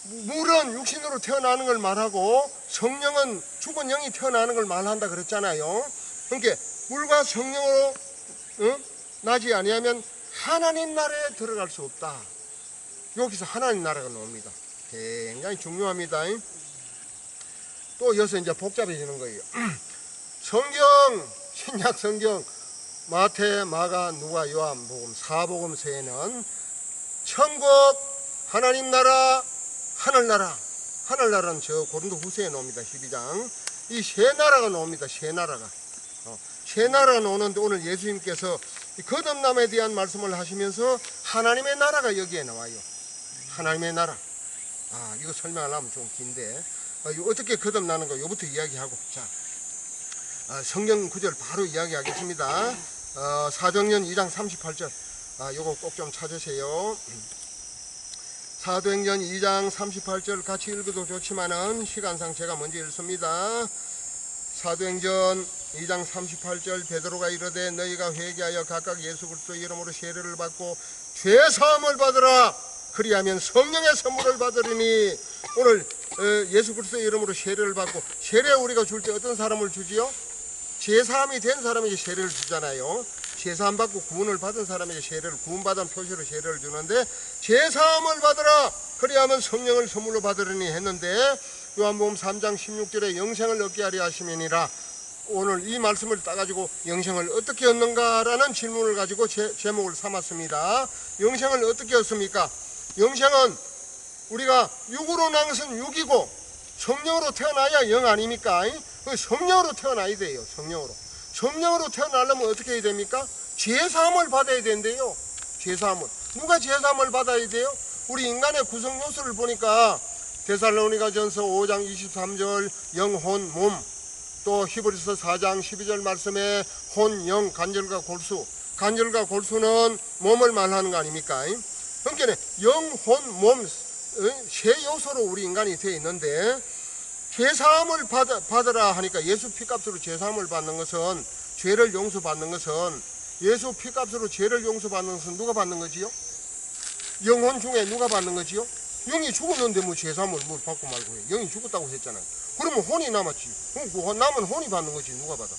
물은 육신으로 태어나는 걸 말하고 성령은 죽은 영이 태어나는 걸 말한다 그랬잖아요. 그러니까 물과 성령으로 나지 아니하면 하나님 나라에 들어갈 수 없다. 여기서 하나님 나라가 나옵니다. 굉장히 중요합니다. 또 여기서 이제 복잡해지는 거예요. 신약 성경 마태, 마가, 누가, 요한복음, 사복음서에는 천국, 하나님 나라, 하늘나라는 저 고린도 후서에 나옵니다. 12장. 이 세 나라가 나옵니다. 세 나라가 나오는데 오늘 예수님께서 이 거듭남에 대한 말씀을 하시면서 하나님의 나라가 여기에 나와요. 하나님의 나라. 이거 설명하려면 좀 긴데 이거 어떻게 거듭나는가 요부터 이야기하고, 자, 성경 구절 바로 이야기하겠습니다. 사도행전 2장 38절 요거 꼭 좀 찾으세요. 사도행전 2장 38절 같이 읽어도 좋지만은 시간상 제가 먼저 읽습니다. 사도행전 2장 38절 베드로가 이르되 너희가 회개하여 각각 예수 그리스도 이름으로 세례를 받고 죄 사함을 받으라. 그리하면 성령의 선물을 받으리니. 오늘 예수 그리스도 이름으로 세례를 받고, 세례 우리가 줄 때 어떤 사람을 주지요? 제사함이 된 사람에게 세례를 주잖아요. 제사함 받고 구원을 받은 사람에게 세례를, 구원받은 표시로 세례를 주는데, 제사함을 받으라. 그리하면 성령을 선물로 받으리니 했는데, 요한복음 3장 16절에 영생을 얻게 하려 하심이니라. 오늘 이 말씀을 따가지고 영생을 어떻게 얻는가라는 질문을 가지고 제목을 삼았습니다. 영생을 어떻게 얻습니까? 영생은 우리가 육으로 난 것은 육이고 성령으로 태어나야 영 아닙니까? 성령으로 태어나야 돼요. 성령으로 태어나려면 어떻게 해야 됩니까? 제사함을 받아야 된대요. 제사함을. 누가 제사함을 받아야 돼요? 우리 인간의 구성 요소를 보니까 데살로니가전서 5장 23절 영혼 몸, 또 히브리서 4장 12절 말씀에 혼, 영, 간절과 골수. 간절과 골수는 몸을 말하는 거 아닙니까? 그러니까 영, 혼, 몸 세 요소로 우리 인간이 되어 있는데, 제사함을 받으라 하니까 예수 피값으로 제사함을 받는 것은, 죄를 용서받는 것은, 예수 피값으로 죄를 용서받는 것은 누가 받는 거지요? 영혼 중에 누가 받는 거지요? 영이 죽었는데 뭐 제사함을 뭐 받고 말고 해. 영이 죽었다고 했잖아요. 그러면 혼이 남았지. 남은 혼이 받는 거지. 누가 받아?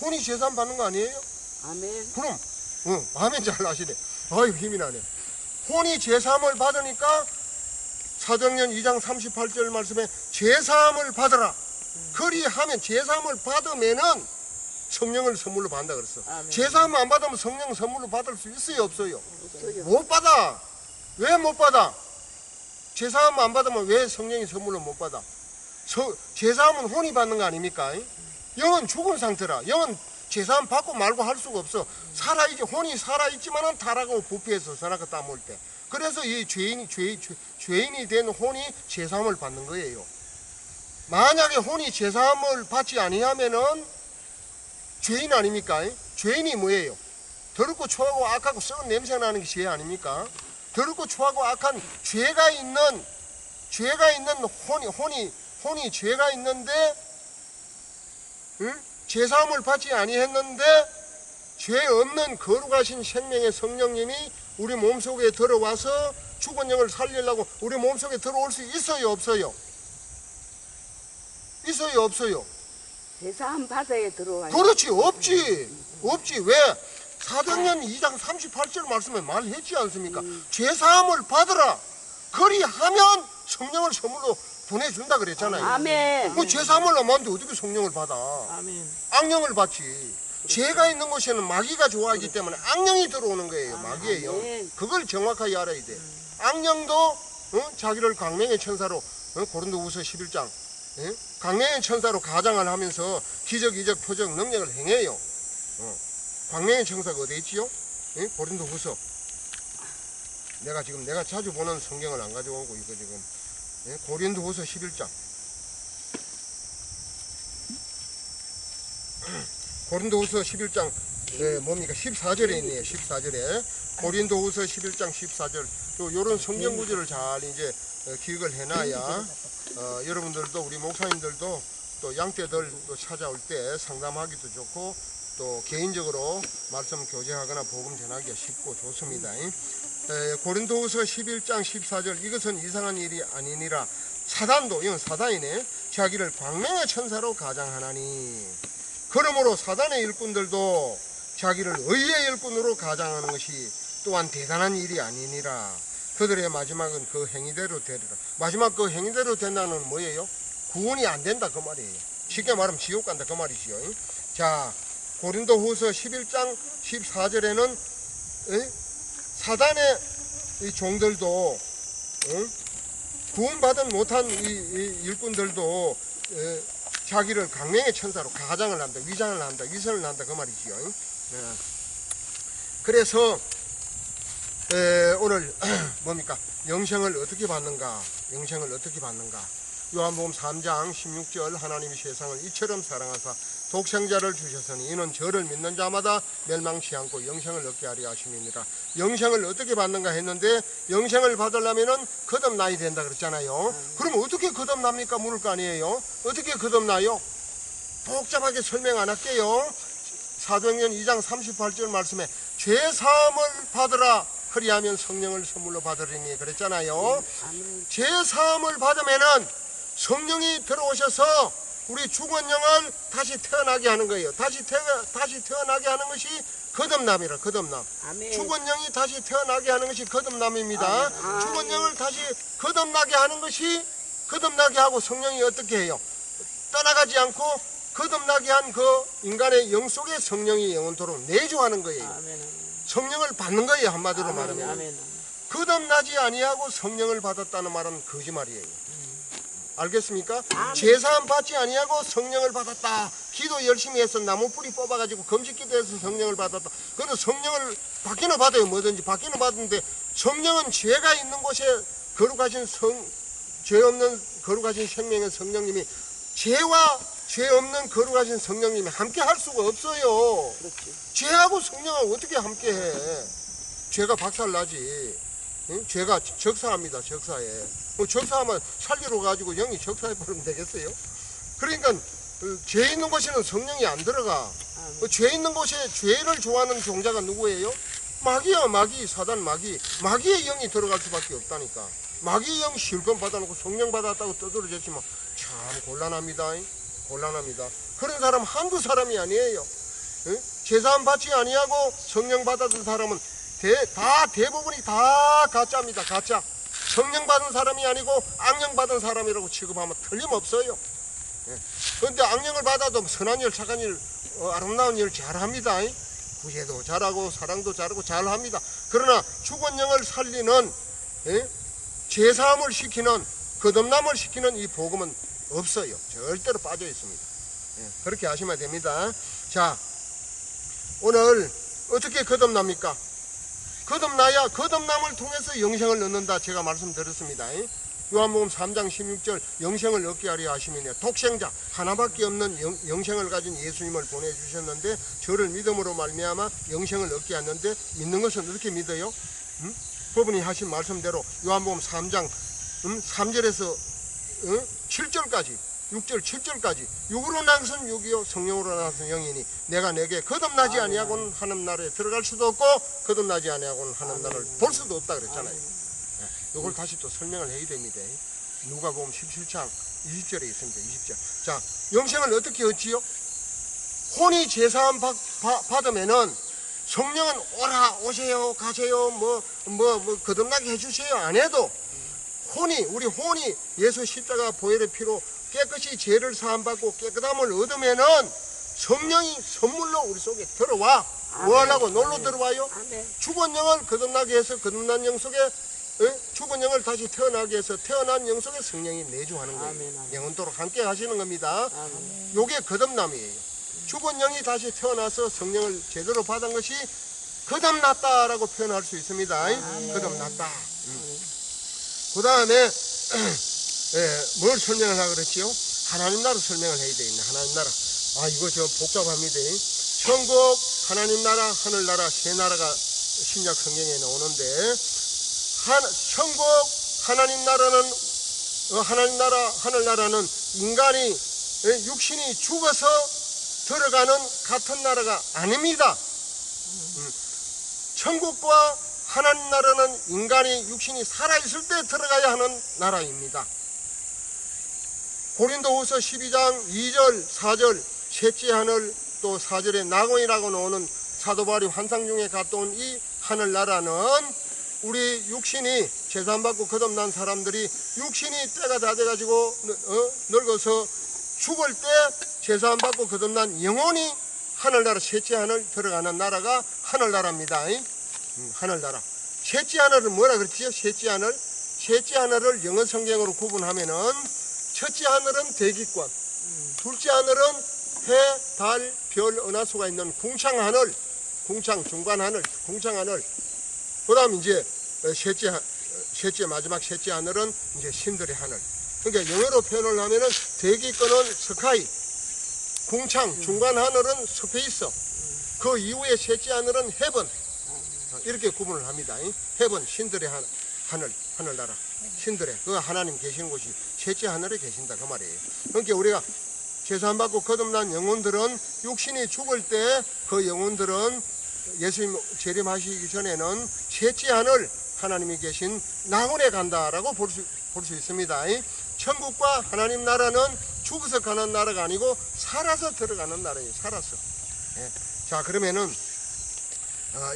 혼이 제사함 받는 거 아니에요? 아멘. 그럼 아멘 잘 하시네. 아유 힘이 나네. 혼이 제사함을 받으니까 사도행전 2장 38절 말씀에 제사함을 받으라. 그리하면 제사함을 받으면은 성령을 선물로 받는다 그랬어. 아멘. 제사함 안 받으면 성령 선물로 받을 수 있어요, 없어요? 없어요. 못 받아. 왜 못 받아? 제사함 안 받으면 왜 성령이 선물로 못 받아? 제사함은 혼이 받는 거 아닙니까? 영은 죽은 상태라. 영은 제사함 받고 말고 할 수가 없어. 살아있지. 혼이 살아있지만은 타락하고 부패해서 선악과 따먹을 때. 그래서 이 죄인이 된 혼이 제사함을 받는 거예요. 만약에 혼이 제사함을 받지 아니하면은 죄인 아닙니까? 죄인이 뭐예요? 더럽고 초하고 악하고 썩은 냄새 나는 게 죄 아닙니까? 더럽고 초하고 악한 죄가 있는 혼이 죄가 있는데, 제사함을 받지 아니했는데 죄 없는 거룩하신 생명의 성령님이 우리 몸속에 들어와서 죽은 영을 살리려고 우리 몸속에 들어올 수 있어요, 없어요? 있어요, 없어요? 제사함 받아야 들어와요. 그렇지, 없지. 왜? 사도행전 2장 38절 말씀에 말했지 않습니까? 제사함을 받으라. 그리하면 성령을 선물로 보내준다 그랬잖아요. 아멘. 뭐 제사함을 안 받는데 어떻게 성령을 받아? 아멘. 악령을 받지. 죄가 있는 곳에는 마귀가 좋아하기 때문에 악령이 들어오는 거예요. 마귀의 영. 아멘. 그걸 정확하게 알아야 돼. 악령도 자기를 광명의 천사로, 고린도후서 11장 광명의 천사로 가장을 하면서 기적, 이적, 표적, 능력을 행해요. 광명의 천사가 어디 있지요? 고린도후서. 내가 자주 보는 성경을 안 가져오고 이거 지금 고린도후서 11장. 고린도후서 11장 뭡니까? 14절에 있네요. 14절에 고린도후서 11장 14절. 요런 성경 구절을 잘 이제 기억을 해놔야 여러분들도 우리 목사님들도 또 양떼들 또 찾아올 때 상담하기도 좋고 또 개인적으로 말씀 교제하거나 복음 전하기가 쉽고 좋습니다. 고린도후서 11장 14절 이것은 이상한 일이 아니니라. 사단도, 이건 사단이네, 자기를 광명의 천사로 가장하나니. 그러므로 사단의 일꾼들도 자기를 의의 일꾼으로 가장하는 것이 또한 대단한 일이 아니니라. 그들의 마지막은 그 행위대로 되리라. 마지막 그 행위대로 된다는 뭐예요? 구원이 안 된다 그 말이에요. 쉽게 말하면 지옥 간다 그 말이지요. 자, 고린도후서 11장 14절에는 사단의 이 종들도 구원받은 못한 이 일꾼들도 자기를 광명의 천사로 가장을 한다, 위장을 한다, 위선을 한다 그 말이지요. 그래서 오늘 뭡니까? 영생을 어떻게 받는가? 영생을 어떻게 받는가? 요한복음 3장 16절 하나님이 세상을 이처럼 사랑하사 독생자를 주셨으니 이는 저를 믿는 자마다 멸망치 않고 영생을 얻게 하려 하심이니라. 영생을 어떻게 받는가 했는데 영생을 받으려면은 거듭나야 된다 그랬잖아요. 그럼 어떻게 거듭납니까? 물을 거 아니에요. 어떻게 거듭나요? 복잡하게 설명 안 할게요. 사도행전 2장 38절 말씀에 죄사함을 받으라 그리하면 성령을 선물로 받으리니 그랬잖아요. 죄사함을 받으면은 성령이 들어오셔서 우리 죽은 영을 다시 태어나게 하는 거예요. 다시 태어나게 하는 것이 거듭남이라. 거듭남. 아멘. 죽은 영이 다시 태어나게 하는 것이 거듭남입니다. 아멘. 죽은 영을 다시 거듭나게 하는 것이 거듭나게 하고 성령이 어떻게 해요? 떠나가지 않고 거듭나게 한 그 인간의 영 속에 성령이 영원토록 내주하는 거예요. 아멘. 성령을 받는 거예요. 한마디로 말하면. 아멘. 거듭나지 아니하고 성령을 받았다는 말은 거짓말이에요. 알겠습니까? 제사함 받지 아니하고 성령을 받았다. 기도 열심히 해서 나무 뿌리 뽑아가지고 금식 기도해서 성령을 받았다. 그래도 성령을 받기는 받아요. 뭐든지 받기는 받는데 성령은 죄가 있는 곳에 거룩하신 죄 없는 거룩하신 생명의 성령님이 죄와 죄 없는 거룩하신 성령님이 함께 할 수가 없어요. 그렇지. 죄하고 성령을 어떻게 함께 해? 죄가 박살나지. 응? 죄가 적사합니다. 적사해. 적사하면 살리러 가지고 영이 적사해 버리면 되겠어요? 그러니까 죄 있는 곳에는 성령이 안 들어가. 죄 있는 곳에 죄를 좋아하는 종자가 누구예요? 마귀야. 마귀. 사단 마귀. 마귀의 영이 들어갈 수밖에 없다니까. 마귀의 영 실컷 받아놓고 성령 받았다고 떠들어졌지만 참 곤란합니다. 곤란합니다. 그런 사람 한두 사람이 아니에요. 응? 제사함 받지 아니하고 성령 받았던 사람은 대부분이 다 가짜입니다. 가짜. 성령 받은 사람이 아니고 악령 받은 사람이라고 취급하면 틀림없어요. 그런데 악령을 받아도 선한 일, 착한 일, 아름다운 일 잘합니다. 구제도 잘하고 사랑도 잘하고 잘합니다. 그러나 죽은 영을 살리는 제사함을 시키는 거듭남을 시키는 이 복음은 없어요. 절대로 빠져 있습니다. 그렇게 하시면 됩니다. 자, 오늘 어떻게 거듭납니까? 거듭나야 거듭남을 통해서 영생을 얻는다. 제가 말씀드렸습니다. 요한복음 3장 16절 영생을 얻게 하려 하시면요. 독생자 하나밖에 없는 영생을 가진 예수님을 보내주셨는데 저를 믿음으로 말미암아 영생을 얻게 하는데 믿는 것은 어떻게 믿어요? 그분이 하신 말씀대로 요한복음 3장 3절에서 7절까지 6절 7절까지 육으로 나선 육이요 성령으로 나선 영이니 내가 내게 거듭나지 아니하고는 하나님 나라에 들어갈 수도 없고 거듭나지 아니하고는 하나님 나라를 볼 수도 없다 그랬잖아요. 이걸 다시 또 설명을 해야 됩니다. 누가복음 17장 20절에 있습니다. 20절. 자, 영생을 어떻게 얻지요? 혼이 제사함 받으면은 성령은 오라 오세요 가세요 뭐 거듭나게 해주세요 안 해도 우리 혼이 예수 십자가 보혈의 피로 깨끗이 죄를 사함받고 깨끗함을 얻으면은 성령이 선물로 우리 속에 들어와. 뭐 하려고? 놀러 들어와요? 죽은 영을 거듭나게 해서 거듭난 영 속에 죽은 영을 다시 태어나게 해서 태어난 영 속에 성령이 내주하는 거예요. 영원토록 함께 하시는 겁니다. 요게 거듭남이에요. 죽은 영이 다시 태어나서 성령을 제대로 받은 것이 거듭났다라고 표현할 수 있습니다. 거듭났다. 그 다음에 뭘 설명을 하라 그랬지요? 하나님 나라 설명을 해야 되겠네. 하나님 나라. 이거 좀 복잡합니다. 천국, 하나님 나라, 하늘나라 세 나라가 신약 성경에 나오는데 천국, 하나님 나라는 하늘나라는 인간이 육신이 죽어서 들어가는 같은 나라가 아닙니다. 천국과 하나님 나라는 인간이 육신이 살아있을 때 들어가야 하는 나라입니다. 고린도후서 12장 2절 4절 셋째 하늘 또 4절에 낙원이라고 나오는 사도 바울이 환상 중에 갔다 온 이 하늘나라는 우리 육신이 제사받고 거듭난 사람들이 육신이 때가 다 돼가지고 늙어서 죽을 때 제사받고 거듭난 영혼이 하늘나라 셋째 하늘 들어가는 나라가 하늘나라입니다. 하늘나라. 셋째 하늘은 뭐라 그랬지요? 셋째 하늘. 셋째 하늘을 영어 성경으로 구분하면은 첫째 하늘은 대기권, 둘째 하늘은 해, 달, 별, 은하수가 있는 궁창 하늘, 궁창 중간 하늘, 궁창 하늘. 그다음 이제 셋째 마지막 셋째 하늘은 이제 신들의 하늘. 그러니까 영어로 표현을 하면은 대기권은 스카이, 궁창, 중간 하늘은 스페이스, 그 이후에 셋째 하늘은 헤븐. 이렇게 구분을 합니다. 헤븐, 신들의 하늘나라, 신들의 그 하나님 계시는 곳이 셋째 하늘에 계신다 그 말이에요. 그러니까 우리가 제사함 받고 거듭난 영혼들은 육신이 죽을 때 그 영혼들은 예수님 재림하시기 전에는 셋째 하늘 하나님이 계신 낙원에 간다라고 볼 수 있습니다. 천국과 하나님 나라는 죽어서 가는 나라가 아니고 살아서 들어가는 나라예요. 살아서. 예. 자, 그러면은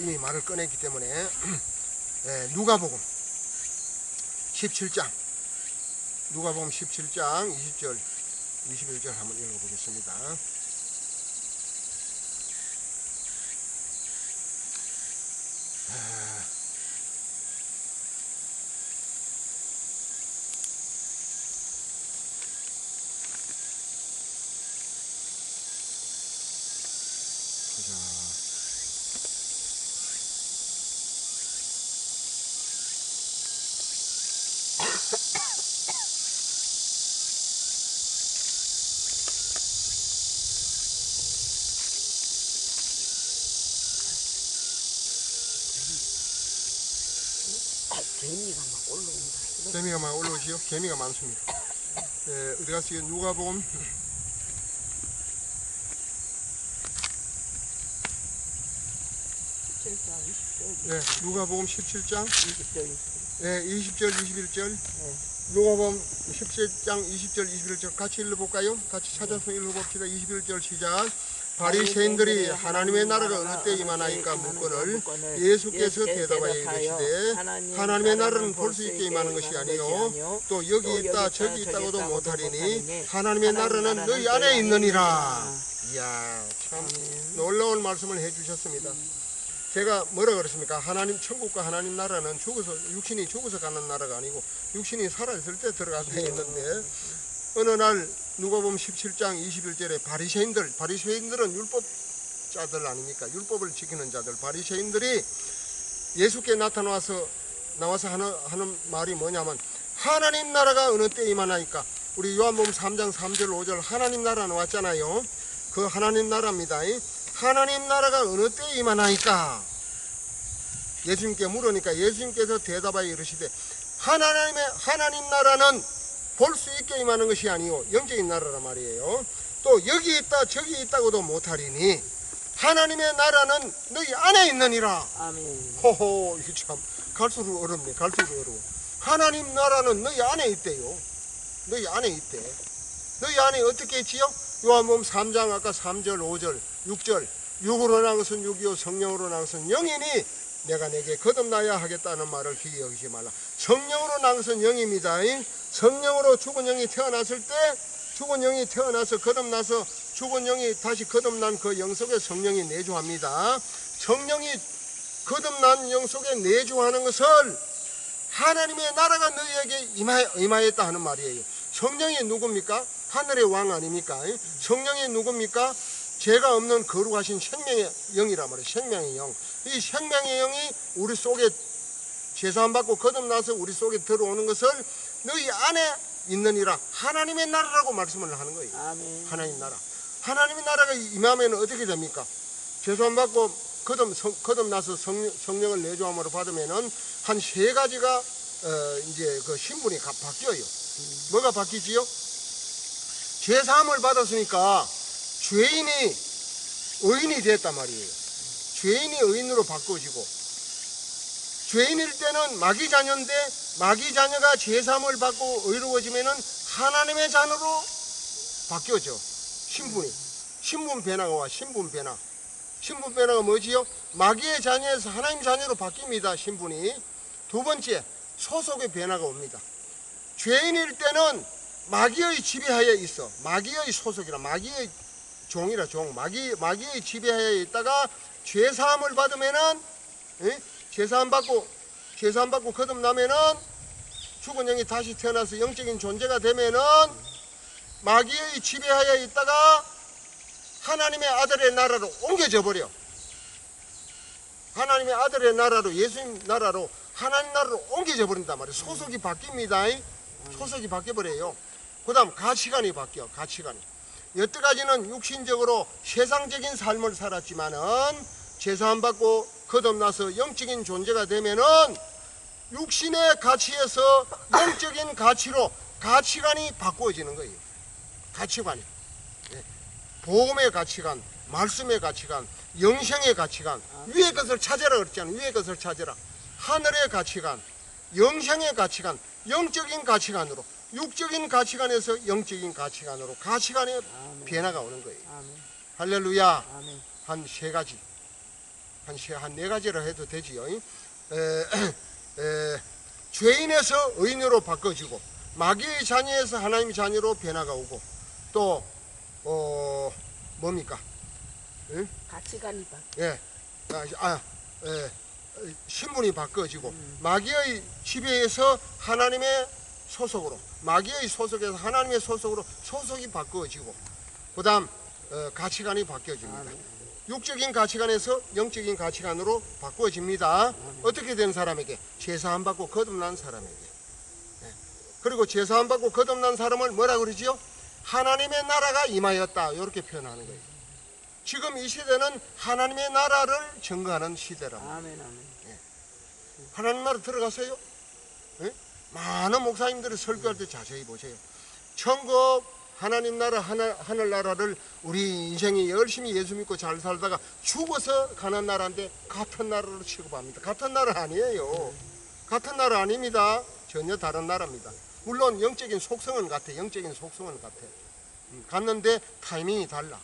이 말을 꺼냈기 때문에 누가복음 17장 20절 21절 한번 읽어보겠습니다. 개미가 막 올라온다. 개미가 막 올라오시오. 개미가 많습니다. 어디 갔어요? 누가복음 17장 20절. 누가복음 17장 20절. 20절 21절. 누가복음 17장 20절 21절 같이 읽어볼까요? 같이 찾아서 읽어봅시다. 21절 시작. 바리새인들이 하나님의 나라가 어느 때 임하나이까 묻거늘 예수께서 대답하여 이르시되 하나님의 나라는 볼 수 있게 임하는 것이 아니요 또 여기 있다 저기 있다고도 못하리니 하나님의 나라는 너희 안에 있느니라. 이야, 참 놀라운 말씀을 해주셨습니다. 제가 뭐라 그랬습니까? 하나님 천국과 하나님 나라는 육신이 죽어서 가는 나라가 아니고 육신이 살아있을 때 들어가서 있는데, 어느 날 누가복음 17장 21절에 바리새인들은 율법자들 아닙니까? 율법을 지키는 자들, 바리새인들이 예수께 나와서 하는 말이 뭐냐면 하나님 나라가 어느 때 임하나이까. 우리 요한복음 3장 3절 5절 하나님 나라 나왔잖아요. 그 하나님 나라입니다. 하나님 나라가 어느 때 임하나이까. 예수님께 물으니까 예수님께서 대답하여 이르시되 하나님 나라는 볼 수 있게 임하는 것이 아니요 영적인 나라란 말이에요. 또 여기 있다 저기 있다고도 못하리니 하나님의 나라는 너희 안에 있느니라. 아멘. 호호, 이게 참 갈수록 어렵네. 갈수록 어려워. 하나님 나라는 너희 안에 있대요. 너희 안에 있대. 너희 안에 어떻게 있지요? 요한복음 3장 아까 3절 5절 6절 육으로 난 것은 육이요 성령으로 난 것은 영이니 내가 내게 거듭나야 하겠다는 말을 기이 여기지 말라. 성령으로 난 것은 영입니다. 성령으로 죽은 영이 태어났을 때 죽은 영이 태어나서 거듭나서 죽은 영이 다시 거듭난 그 영 속에 성령이 내주합니다. 성령이 거듭난 영 속에 내주하는 것을 하나님의 나라가 너희에게 임하였다 하는 말이에요. 성령이 누굽니까? 하늘의 왕 아닙니까? 성령이 누굽니까? 죄가 없는 거룩하신 생명의 영이란 말이에요. 생명의 영. 이 생명의 영이 우리 속에 제사함 받고 거듭나서 우리 속에 들어오는 것을 너희 안에 있느니라. 하나님의 나라라고 말씀을 하는 거예요. 아멘. 하나님 나라. 하나님의 나라가 임하면 어떻게 됩니까? 제사함 받고 거듭나서 성령을 내주함으로 받으면은 한 세 가지가 이제 그 신분이 바뀌어요. 뭐가 바뀌지요? 제사함을 받았으니까 죄인이 의인이 됐단 말이에요. 죄인이 의인으로 바꿔지고, 죄인일 때는 마귀 자녀인데 마귀 자녀가 제사함을 받고 의로워지면은 하나님의 자녀로 바뀌어져. 신분 변화가 와. 신분 변화가 뭐지요? 마귀의 자녀에서 하나님 자녀로 바뀝니다. 신분이. 두 번째, 소속의 변화가 옵니다. 죄인일 때는 마귀의 지배하에 있어. 마귀의 소속이라, 마귀의 종이라, 종. 마귀의 지배하에 있다가 죄사함을 받으면은, 죄사함 받고 거듭나면은 죽은 영이 다시 태어나서 영적인 존재가 되면은 마귀의 지배하에 있다가 하나님의 아들의 나라로 옮겨져 버려. 하나님의 아들의 나라로, 예수님 나라로, 하나님 나라로 옮겨져 버린단 말이에요. 소속이 바뀝니다. 소속이 바뀌어버려요. 그 다음 가치관이 바뀌어. 가치관이. 여태까지는 육신적으로 세상적인 삶을 살았지만은 제사함 받고 거듭나서 영적인 존재가 되면은 육신의 가치에서 영적인 가치로 가치관이 바꾸어지는 거예요. 가치관이. 복음의 가치관, 말씀의 가치관, 영생의 가치관, 위의 것을 찾아라 그랬잖아요. 위의 것을 찾아라. 하늘의 가치관, 영생의 가치관, 영적인 가치관으로, 육적인 가치관에서 영적인 가치관으로 가치관의 변화가 오는 거예요. 할렐루야. 한 세 가지, 한 네 가지로 해도 되지요. 죄인에서 의인으로 바꿔지고, 마귀의 자녀에서 하나님의 자녀로 변화가 오고, 또 뭡니까? 가치관이 바뀌어. 신분이 바꿔지고, 마귀의 지배에서 하나님의 소속으로, 마귀의 소속에서 하나님의 소속으로 소속이 바꿔지고, 그 다음 가치관이 바뀌어집니다. 육적인 가치관에서 영적인 가치관으로 바꿔집니다. 어떻게 된 사람에게? 제사함 받고 거듭난 사람에게. 그리고 제사함 받고 거듭난 사람을 뭐라 그러지요? 하나님의 나라가 임하였다, 이렇게 표현하는 거예요. 지금 이 시대는 하나님의 나라를 증거하는 시대랍니다. 하나님 나라 들어가세요? 많은 목사님들이 설교할 때 자세히 보세요. 천국, 하나님 나라, 하늘나라를 우리 인생이 열심히 예수 믿고 잘 살다가 죽어서 가는 나라인데 같은 나라로 취급합니다. 같은 나라 아니에요. 같은 나라 아닙니다. 전혀 다른 나라입니다. 물론 영적인 속성은 같아. 영적인 속성은 같아. 갔는데 타이밍이 달라.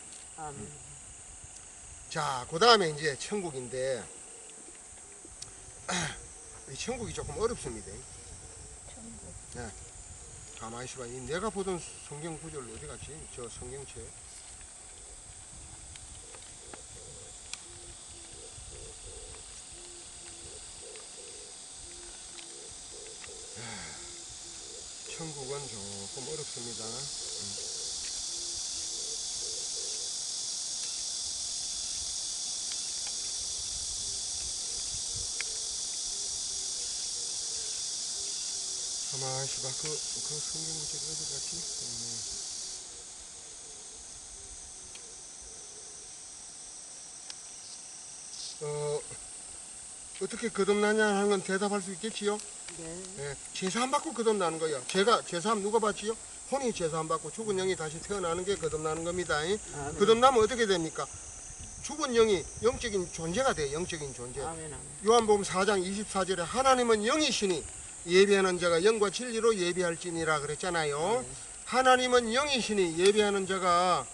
자, 그 다음에 이제 천국인데, 이 천국이 조금 어렵습니다. 네. 가만히 있어봐. 내가 보던 성경 구절 어디 갔지? 저 성경책. 천국은 조금 어렵습니다. 가만히 있어봐. 그 성경 구절이 어디 갔지? 어떻게 거듭나냐 하는 건 대답할 수 있겠지요? 네. 제사함 받고 거듭나는 거예요. 제사함 누가 받지요? 혼이 제사함 받고 죽은 영이 다시 태어나는 게 거듭나는 겁니다. 거듭나면 어떻게 됩니까? 죽은 영이 영적인 존재가 돼요. 영적인 존재. 요한복음 4장 24절에 하나님은 영이시니 예배하는 자가 영과 진리로 예배할지니라 그랬잖아요. 하나님은 영이시니 예배하는 자가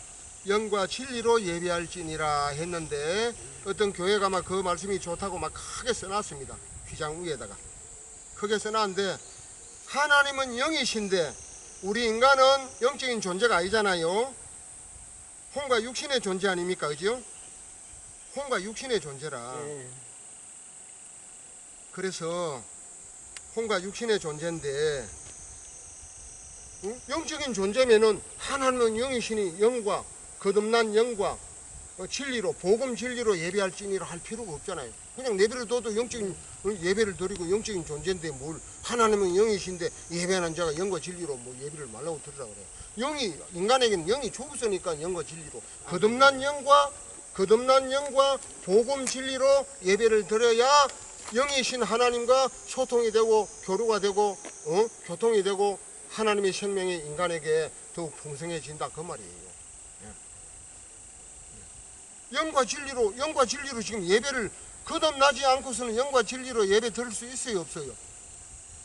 영과 진리로 예배할지니라 했는데, 어떤 교회가 막 그 말씀이 좋다고 막 크게 써놨습니다. 휘장 위에다가 크게 써놨는데, 하나님은 영이신데 우리 인간은 영적인 존재가 아니잖아요. 혼과 육신의 존재 아닙니까? 그죠? 혼과 육신의 존재라. 그래서 혼과 육신의 존재인데, 영적인 존재면은 하나님은 영이시니 영과 거듭난 영과 진리로, 복음 진리로 예배할지니라 할 필요가 없잖아요. 그냥 예배를 둬도 영적인 예배를 드리고 영적인 존재인데 뭘 하나님은 영이신데 예배하는 자가 영과 진리로 뭐 예배를 말라고 드리라 그래요. 영이, 인간에게는 영이 죽었으니까 영과 진리로, 거듭난 영과 복음 진리로 예배를 드려야 영이신 하나님과 소통이 되고 교류가 되고 교통이 되고 하나님의 생명이 인간에게 더욱 풍성해진다, 그 말이에요. 영과 진리로 지금 예배를 거듭나지 않고서는 영과 진리로 예배 드릴 수 있어요, 없어요?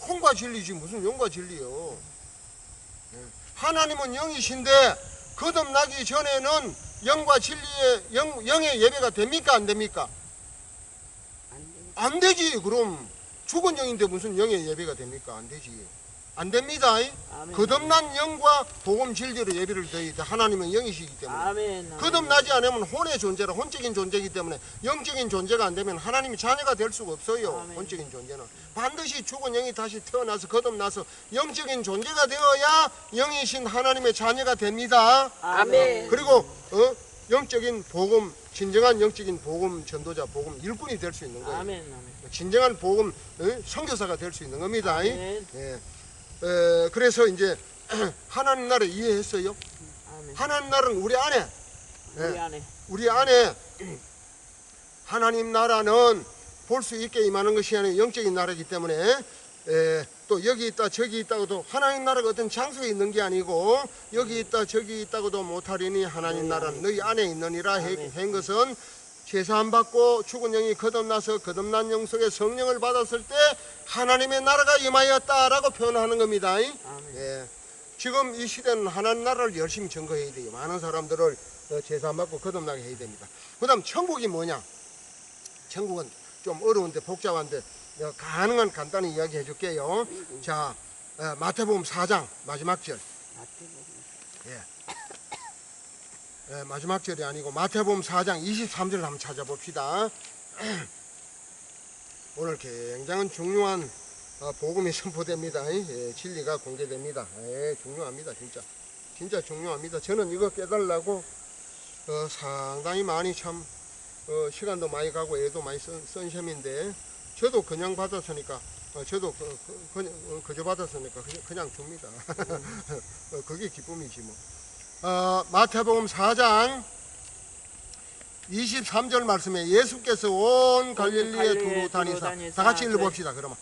혼과 진리지 무슨 영과 진리요. 하나님은 영이신데 거듭나기 전에는 영과 진리의 영의 예배가 됩니까, 안 됩니까? 안 되지. 그럼 죽은 영인데 무슨 영의 예배가 됩니까? 안 되지. 안 됩니다. 거듭난 영과 복음 진리로 예배를 드려야 돼. 하나님은 영이시기 때문에. 거듭나지 않으면 혼의 존재라, 혼적인 존재이기 때문에 영적인 존재가 안 되면 하나님이 자녀가 될 수가 없어요. 혼적인 존재는 반드시 죽은 영이 다시 태어나서 거듭나서 영적인 존재가 되어야 영이신 하나님의 자녀가 됩니다. 아멘. 그리고 영적인 복음, 진정한 영적인 복음 전도자, 복음 일꾼이 될 수 있는 거예요. 아멘. 아멘. 진정한 복음 선교사가 될 수 있는 겁니다. 아멘. 예. 그래서 이제 하나님 나라 이해했어요? 아멘. 하나님 나라는 우리 안에, 우리 안에. 우리 안에 하나님 나라는 볼 수 있게 임하는 것이 아니라 영적인 나라이기 때문에 또 여기 있다 저기 있다고도 하나님 나라가 어떤 장소에 있는 게 아니고 여기 있다 저기 있다고도 못하리니 하나님 나라는 너희 안에 있느니라 한 것은 제사함 받고 죽은 영이 거듭나서 거듭난 영 속에 성령을 받았을 때 하나님의 나라가 임하였다라고 표현하는 겁니다. 아멘. 지금 이 시대는 하나님 나라를 열심히 증거해야 돼요. 많은 사람들을 제사함 받고 거듭나게 해야 됩니다. 그 다음 천국이 뭐냐? 천국은 좀 어려운데 복잡한데 가능한 간단히 이야기 해줄게요. 자, 마태복음 4장 마지막 절. 마지막 절이 아니고 마태복음 4장 23절 한번 찾아봅시다. 오늘 굉장히 중요한 복음이 선포됩니다. 진리가 공개됩니다. 중요합니다. 진짜 중요합니다. 저는 이거 깨달으려고 상당히 많이 참 시간도 많이 가고 애도 많이 쓴 셈인데 저도 그냥 받았으니까 저도 그저 받았으니까 그냥 줍니다. 그게 기쁨이지 뭐. 마태복음 4장 23절 말씀에 예수께서 온 갈릴리에 두루 다니사 다 같이 읽어봅시다. 그러면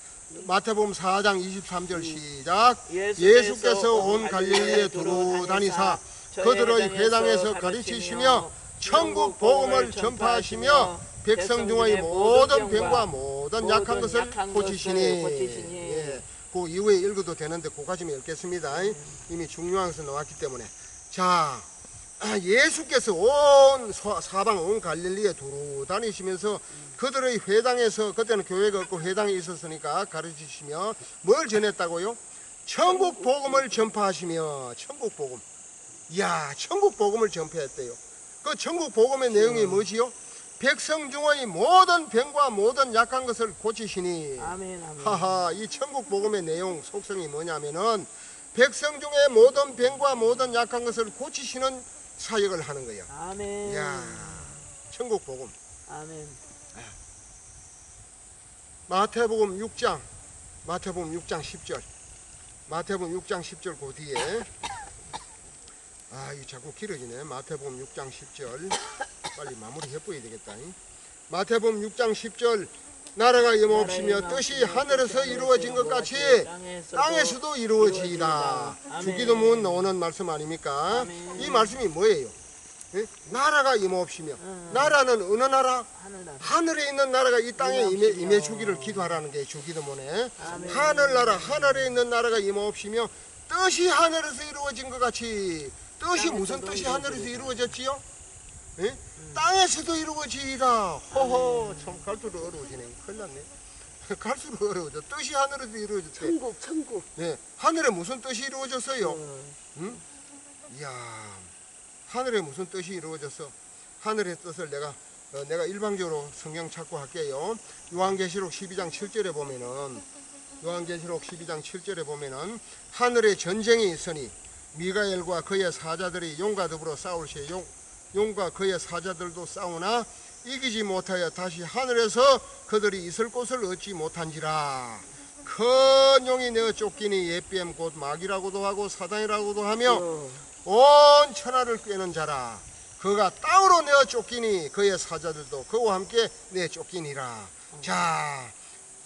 마태복음 4장 23절 시작. 예수께서 온 갈릴리에 두루 다니사 그들의 회당에서 가르치시며 천국 복음을 전파하시며 백성 중의 모든 병과 모든 약한 것을 고치시니. 그 이후에 읽어도 되는데 그까지만 읽겠습니다. 이미 중요한 것은 나왔기 때문에. 자, 예수께서 온 사방 온 갈릴리에 두루 다니시면서 그들의 회당에서, 그때는 교회가 없고 회당에 있었으니까 가르치시며 뭘 전했다고요? 천국 복음을 전파하시며. 천국 복음. 이야, 천국 복음을 전파했대요. 그 천국 복음의 내용이 뭐지요? 백성 중의 모든 병과 모든 약한 것을 고치시니. 아멘. 아멘. 하하, 이 천국 복음의 내용 속성이 뭐냐면은 백성 중에 모든 병과 모든 약한 것을 고치시는 사역을 하는 거예요. 아멘. 이야, 천국 복음. 아멘. 마태복음 6장 10절. 마태복음 6장 10절 그 뒤에. 이거 자꾸 길어지네. 마태복음 6장 10절. 빨리 마무리 해보야 되겠다. 마태복음 6장 10절. 나라가 임없으며 뜻이 하늘에서 이루어진 것 같이 땅에서도 이루어지이다. 주기도문 나오는 말씀 아닙니까? 이 말씀이 뭐예요? 나라가 임없으며. 나라는 어느 나라? 하늘에 있는 나라가 이 땅에 임해 주기를 기도하라는 게 주기도문에. 하늘나라, 하늘에 있는 나라가 임없으며 뜻이 하늘에서 이루어진 것 같이. 뜻이 무슨 뜻이 하늘에서 이루어졌지요? 땅에서도 이루어지이다. 허허, 참 갈수록 어려워지네. 큰일 났네. 갈수록 어려워져. 뜻이 하늘에서 이루어졌대. 천국. 네, 하늘에 무슨 뜻이 이루어졌어요? 응? 이야, 하늘에 무슨 뜻이 이루어졌어? 하늘의 뜻을 내가 일방적으로 성경 찾고 할게요. 요한계시록 12장 7절에 보면은, 요한계시록 12장 7절에 보면은 하늘에 전쟁이 있으니 미가엘과 그의 사자들이 용과 더불어 싸울 시에 용과 그의 사자들도 싸우나 이기지 못하여 다시 하늘에서 그들이 있을 곳을 얻지 못한지라. 큰 용이 내어 쫓기니 옛뱀 곧 마귀라고도 하고 사단이라고도 하며 온 천하를 꿰는 자라. 그가 땅으로 내어 쫓기니 그의 사자들도 그와 함께 내어 쫓기니라. 자,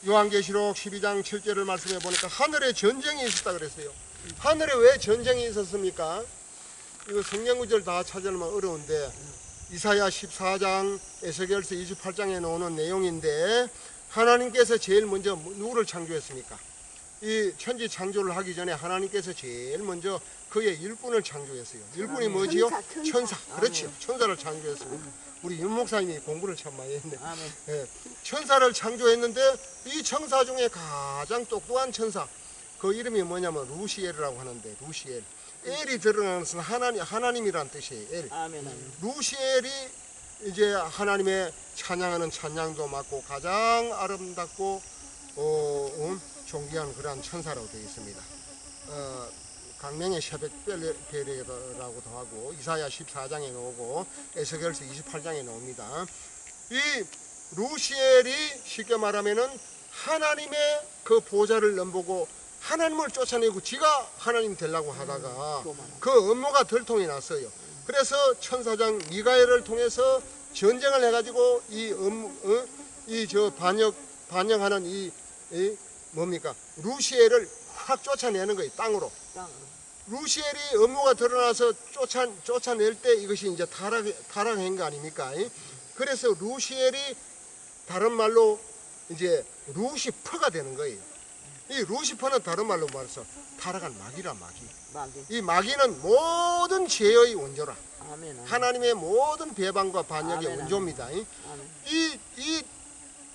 요한계시록 12장 7절을 말씀해 보니까 하늘에 전쟁이 있었다 그랬어요. 하늘에 왜 전쟁이 있었습니까? 이거 성경구절 다 찾으려면 어려운데 이사야 14장, 에스겔서 28장에 나오는 내용인데 하나님께서 제일 먼저 누구를 창조했습니까? 이 천지 창조를 하기 전에 하나님께서 제일 먼저 그의 일꾼을 창조했어요. 일꾼이 뭐지요? 천사. 그렇죠. 천사를 창조했습니다. 우리 윤 목사님이 공부를 참 많이 했네. 천사를 창조했는데 이 천사 중에 가장 똑똑한 천사, 그 이름이 뭐냐면 루시엘이라고 하는데, 루시엘. 엘이 들어가는 것은 하나님이란 뜻이에요. 엘. 루시엘이 이제 하나님의 찬양하는 찬양도 맡고 가장 아름답고 존귀한 그러한 천사라고 되어 있습니다. 강명의 새벽별이라고도 하고 이사야 14장에 나오고 에스겔서 28장에 나옵니다. 이 루시엘이 쉽게 말하면은 하나님의 그 보좌를 넘보고 하나님을 쫓아내고 지가 하나님 되려고 하다가 그 업무가 들통이 났어요. 그래서 천사장 미가엘을 통해서 전쟁을 해가지고 이 반역하는 이 뭡니까 루시엘을 확 쫓아내는 거예요. 땅으로. 루시엘이 업무가 드러나서 쫓아낼 때 이것이 이제 타락한 거 아닙니까? 그래서 루시엘이 다른 말로 이제 루시퍼가 되는 거예요. 이 루시퍼는 다른 말로 말해서 타락한 마귀라 마귀. 이 마귀는 모든 죄의 원조라. 아멘. 하나님의 모든 배반과 반역의 아멘, 원조입니다. 아멘. 이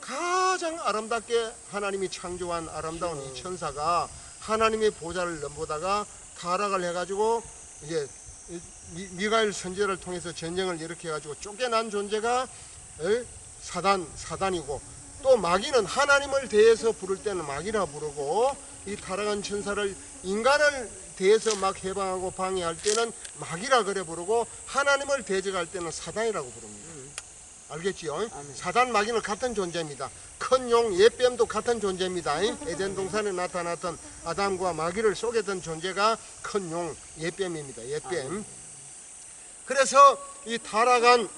가장 아름답게 하나님이 창조한 아름다운 이 천사가 하나님의 보좌를 넘보다가 타락을 해가지고 이제 미가엘 선지자를 통해서 전쟁을 일으켜가지고 쫓겨난 존재가 사단이고 또 마귀는 하나님을 대해서 부를 때는 마귀라 부르고 이 타락한 천사를 인간을 대해서 막 해방하고 방해할 때는 마귀라 그래 부르고 하나님을 대적할 때는 사단이라고 부릅니다. 알겠지요? 아멘. 사단 마귀는 같은 존재입니다. 큰 용 옛뱀도 같은 존재입니다. 에덴 동산에 나타났던 아담과 마귀를 속였던 존재가 큰 용 옛뱀입니다. 옛뱀. 아멘. 그래서 이 타락한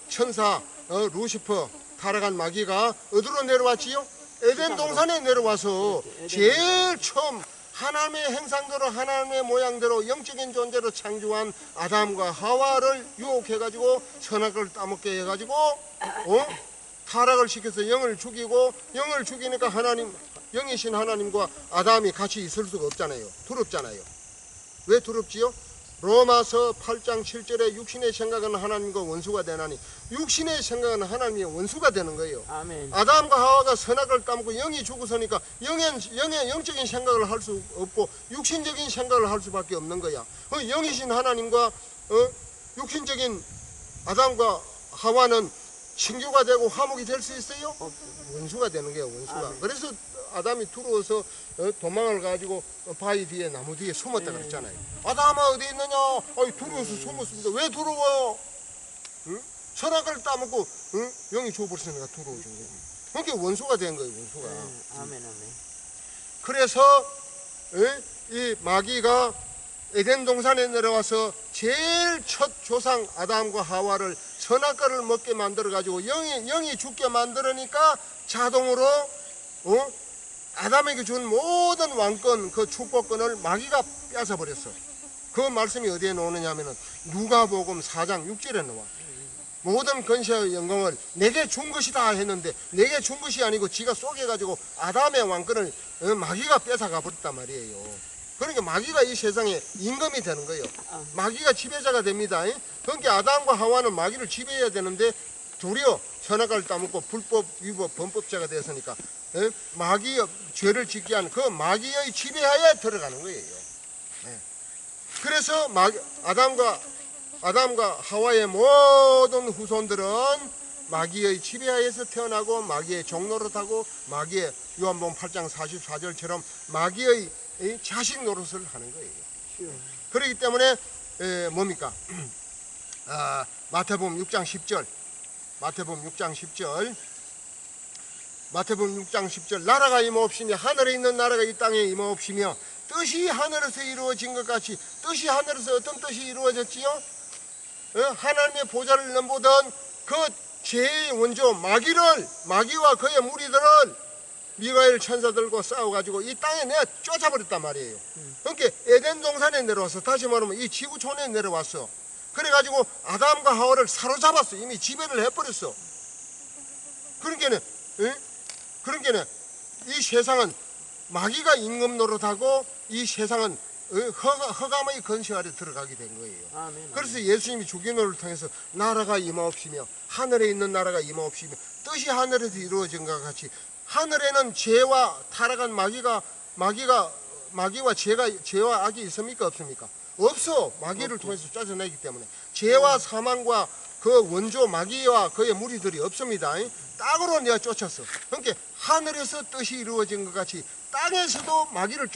천사 루시퍼 타락한 마귀가 어디로 내려왔지요? 에덴 동산에 내려와서 제일 처음 하나님의 행상대로 하나님의 모양대로 영적인 존재로 창조한 아담과 하와를 유혹해가지고 선악을 따먹게 해가지고 타락을 시켜서 영을 죽이고 영을 죽이니까 영이신 하나님과 아담이 같이 있을 수가 없잖아요. 두렵잖아요. 왜 두렵지요? 로마서 8장 7절에 육신의 생각은 하나님과 원수가 되나니 육신의 생각은 하나님의 원수가 되는 거예요. 아멘. 아담과 하와가 선악을 따먹고 영이 죽었으니까 영의 영적인 생각을 할 수 없고 육신적인 생각을 할 수밖에 없는 거야. 영이신 하나님과 육신적인 아담과 하와는 친교가 되고 화목이 될 수 있어요? 원수가 되는 거예요. 원수가. 아멘. 그래서 아담이 두려워서 도망을 가지고 바위 뒤에 나무 뒤에 숨었다 그랬잖아요. 아담아 어디 있느냐? 두려워서 숨었습니다. 왜 두려워요? 응? 선악을 따먹고 영이 죽어버렸으니까 두려워진 거예요. 그러니까 원수가 된 거예요. 원수가. 아멘. 아멘. 그래서 이 마귀가 에덴 동산에 내려와서 제일 첫 조상 아담과 하와를 선악과를 먹게 만들어 가지고 영이 죽게 만들으니까 자동으로 아담에게 준 모든 왕권 그 축복권을 마귀가 뺏어 버렸어. 그 말씀이 어디에 나오느냐 하면은 누가복음 4장 6절에 나와. 모든 권세의 영광을 내게 준 것이다 했는데 내게 준 것이 아니고 지가 쏘개가지고 아담의 왕권을 마귀가 뺏어가 버렸단 말이에요. 그러니까 마귀가 이 세상에 임금이 되는 거예요. 마귀가 지배자가 됩니다. 그러니까 아담과 하와는 마귀를 지배해야 되는데 도리어 선악과를 따먹고 불법, 위법, 범법자가 됐으니까 마귀의 죄를 짓게 한 그 마귀의 지배하에 들어가는 거예요. 그래서 아담과 하와의 모든 후손들은 마귀의 지배하에서 태어나고 마귀의 종노릇하고 마귀의 요한복음 8장 44절처럼 마귀의 자식 노릇을 하는 거예요. 그렇기 때문에 뭡니까? 마태복음 6장 10절 마태복음 6장 10절 나라가 임하옵시며 하늘에 있는 나라가 이 땅에 임하옵시며 뜻이 하늘에서 이루어진 것 같이 뜻이 하늘에서 어떤 뜻이 이루어졌지요? 하나님의 보좌를 넘보던 그 죄의 원조 마귀와 그의 무리들을 미가엘 천사들과 싸워가지고 이 땅에 내가 쫓아버렸단 말이에요. 그러니까 에덴 동산에 내려와서 다시 말하면 이 지구촌에 내려왔어. 그래가지고 아담과 하와를 사로잡았어. 이미 지배를 해버렸어. 그러니까 이 세상은 마귀가 임금 노릇하고 이 세상은 허감의 건설 아래 들어가게 된 거예요. 아멘. 그래서 예수님이 주기도를 통해서 나라가 임하옵시며 하늘에 있는 나라가 임하옵시며 뜻이 하늘에서 이루어진 것 같이 하늘에는 죄와 타락한 마귀와 죄와 악이 있습니까? 없습니까? 없어. 마귀를 통해서 쫓아내기 때문에 죄와 사망과 그 원조 마귀와 그의 무리들이 없습니다. 땅으로 내가 쫓았어. 그러니까 하늘에서 뜻이 이루어진 것 같이 땅에서도 마귀를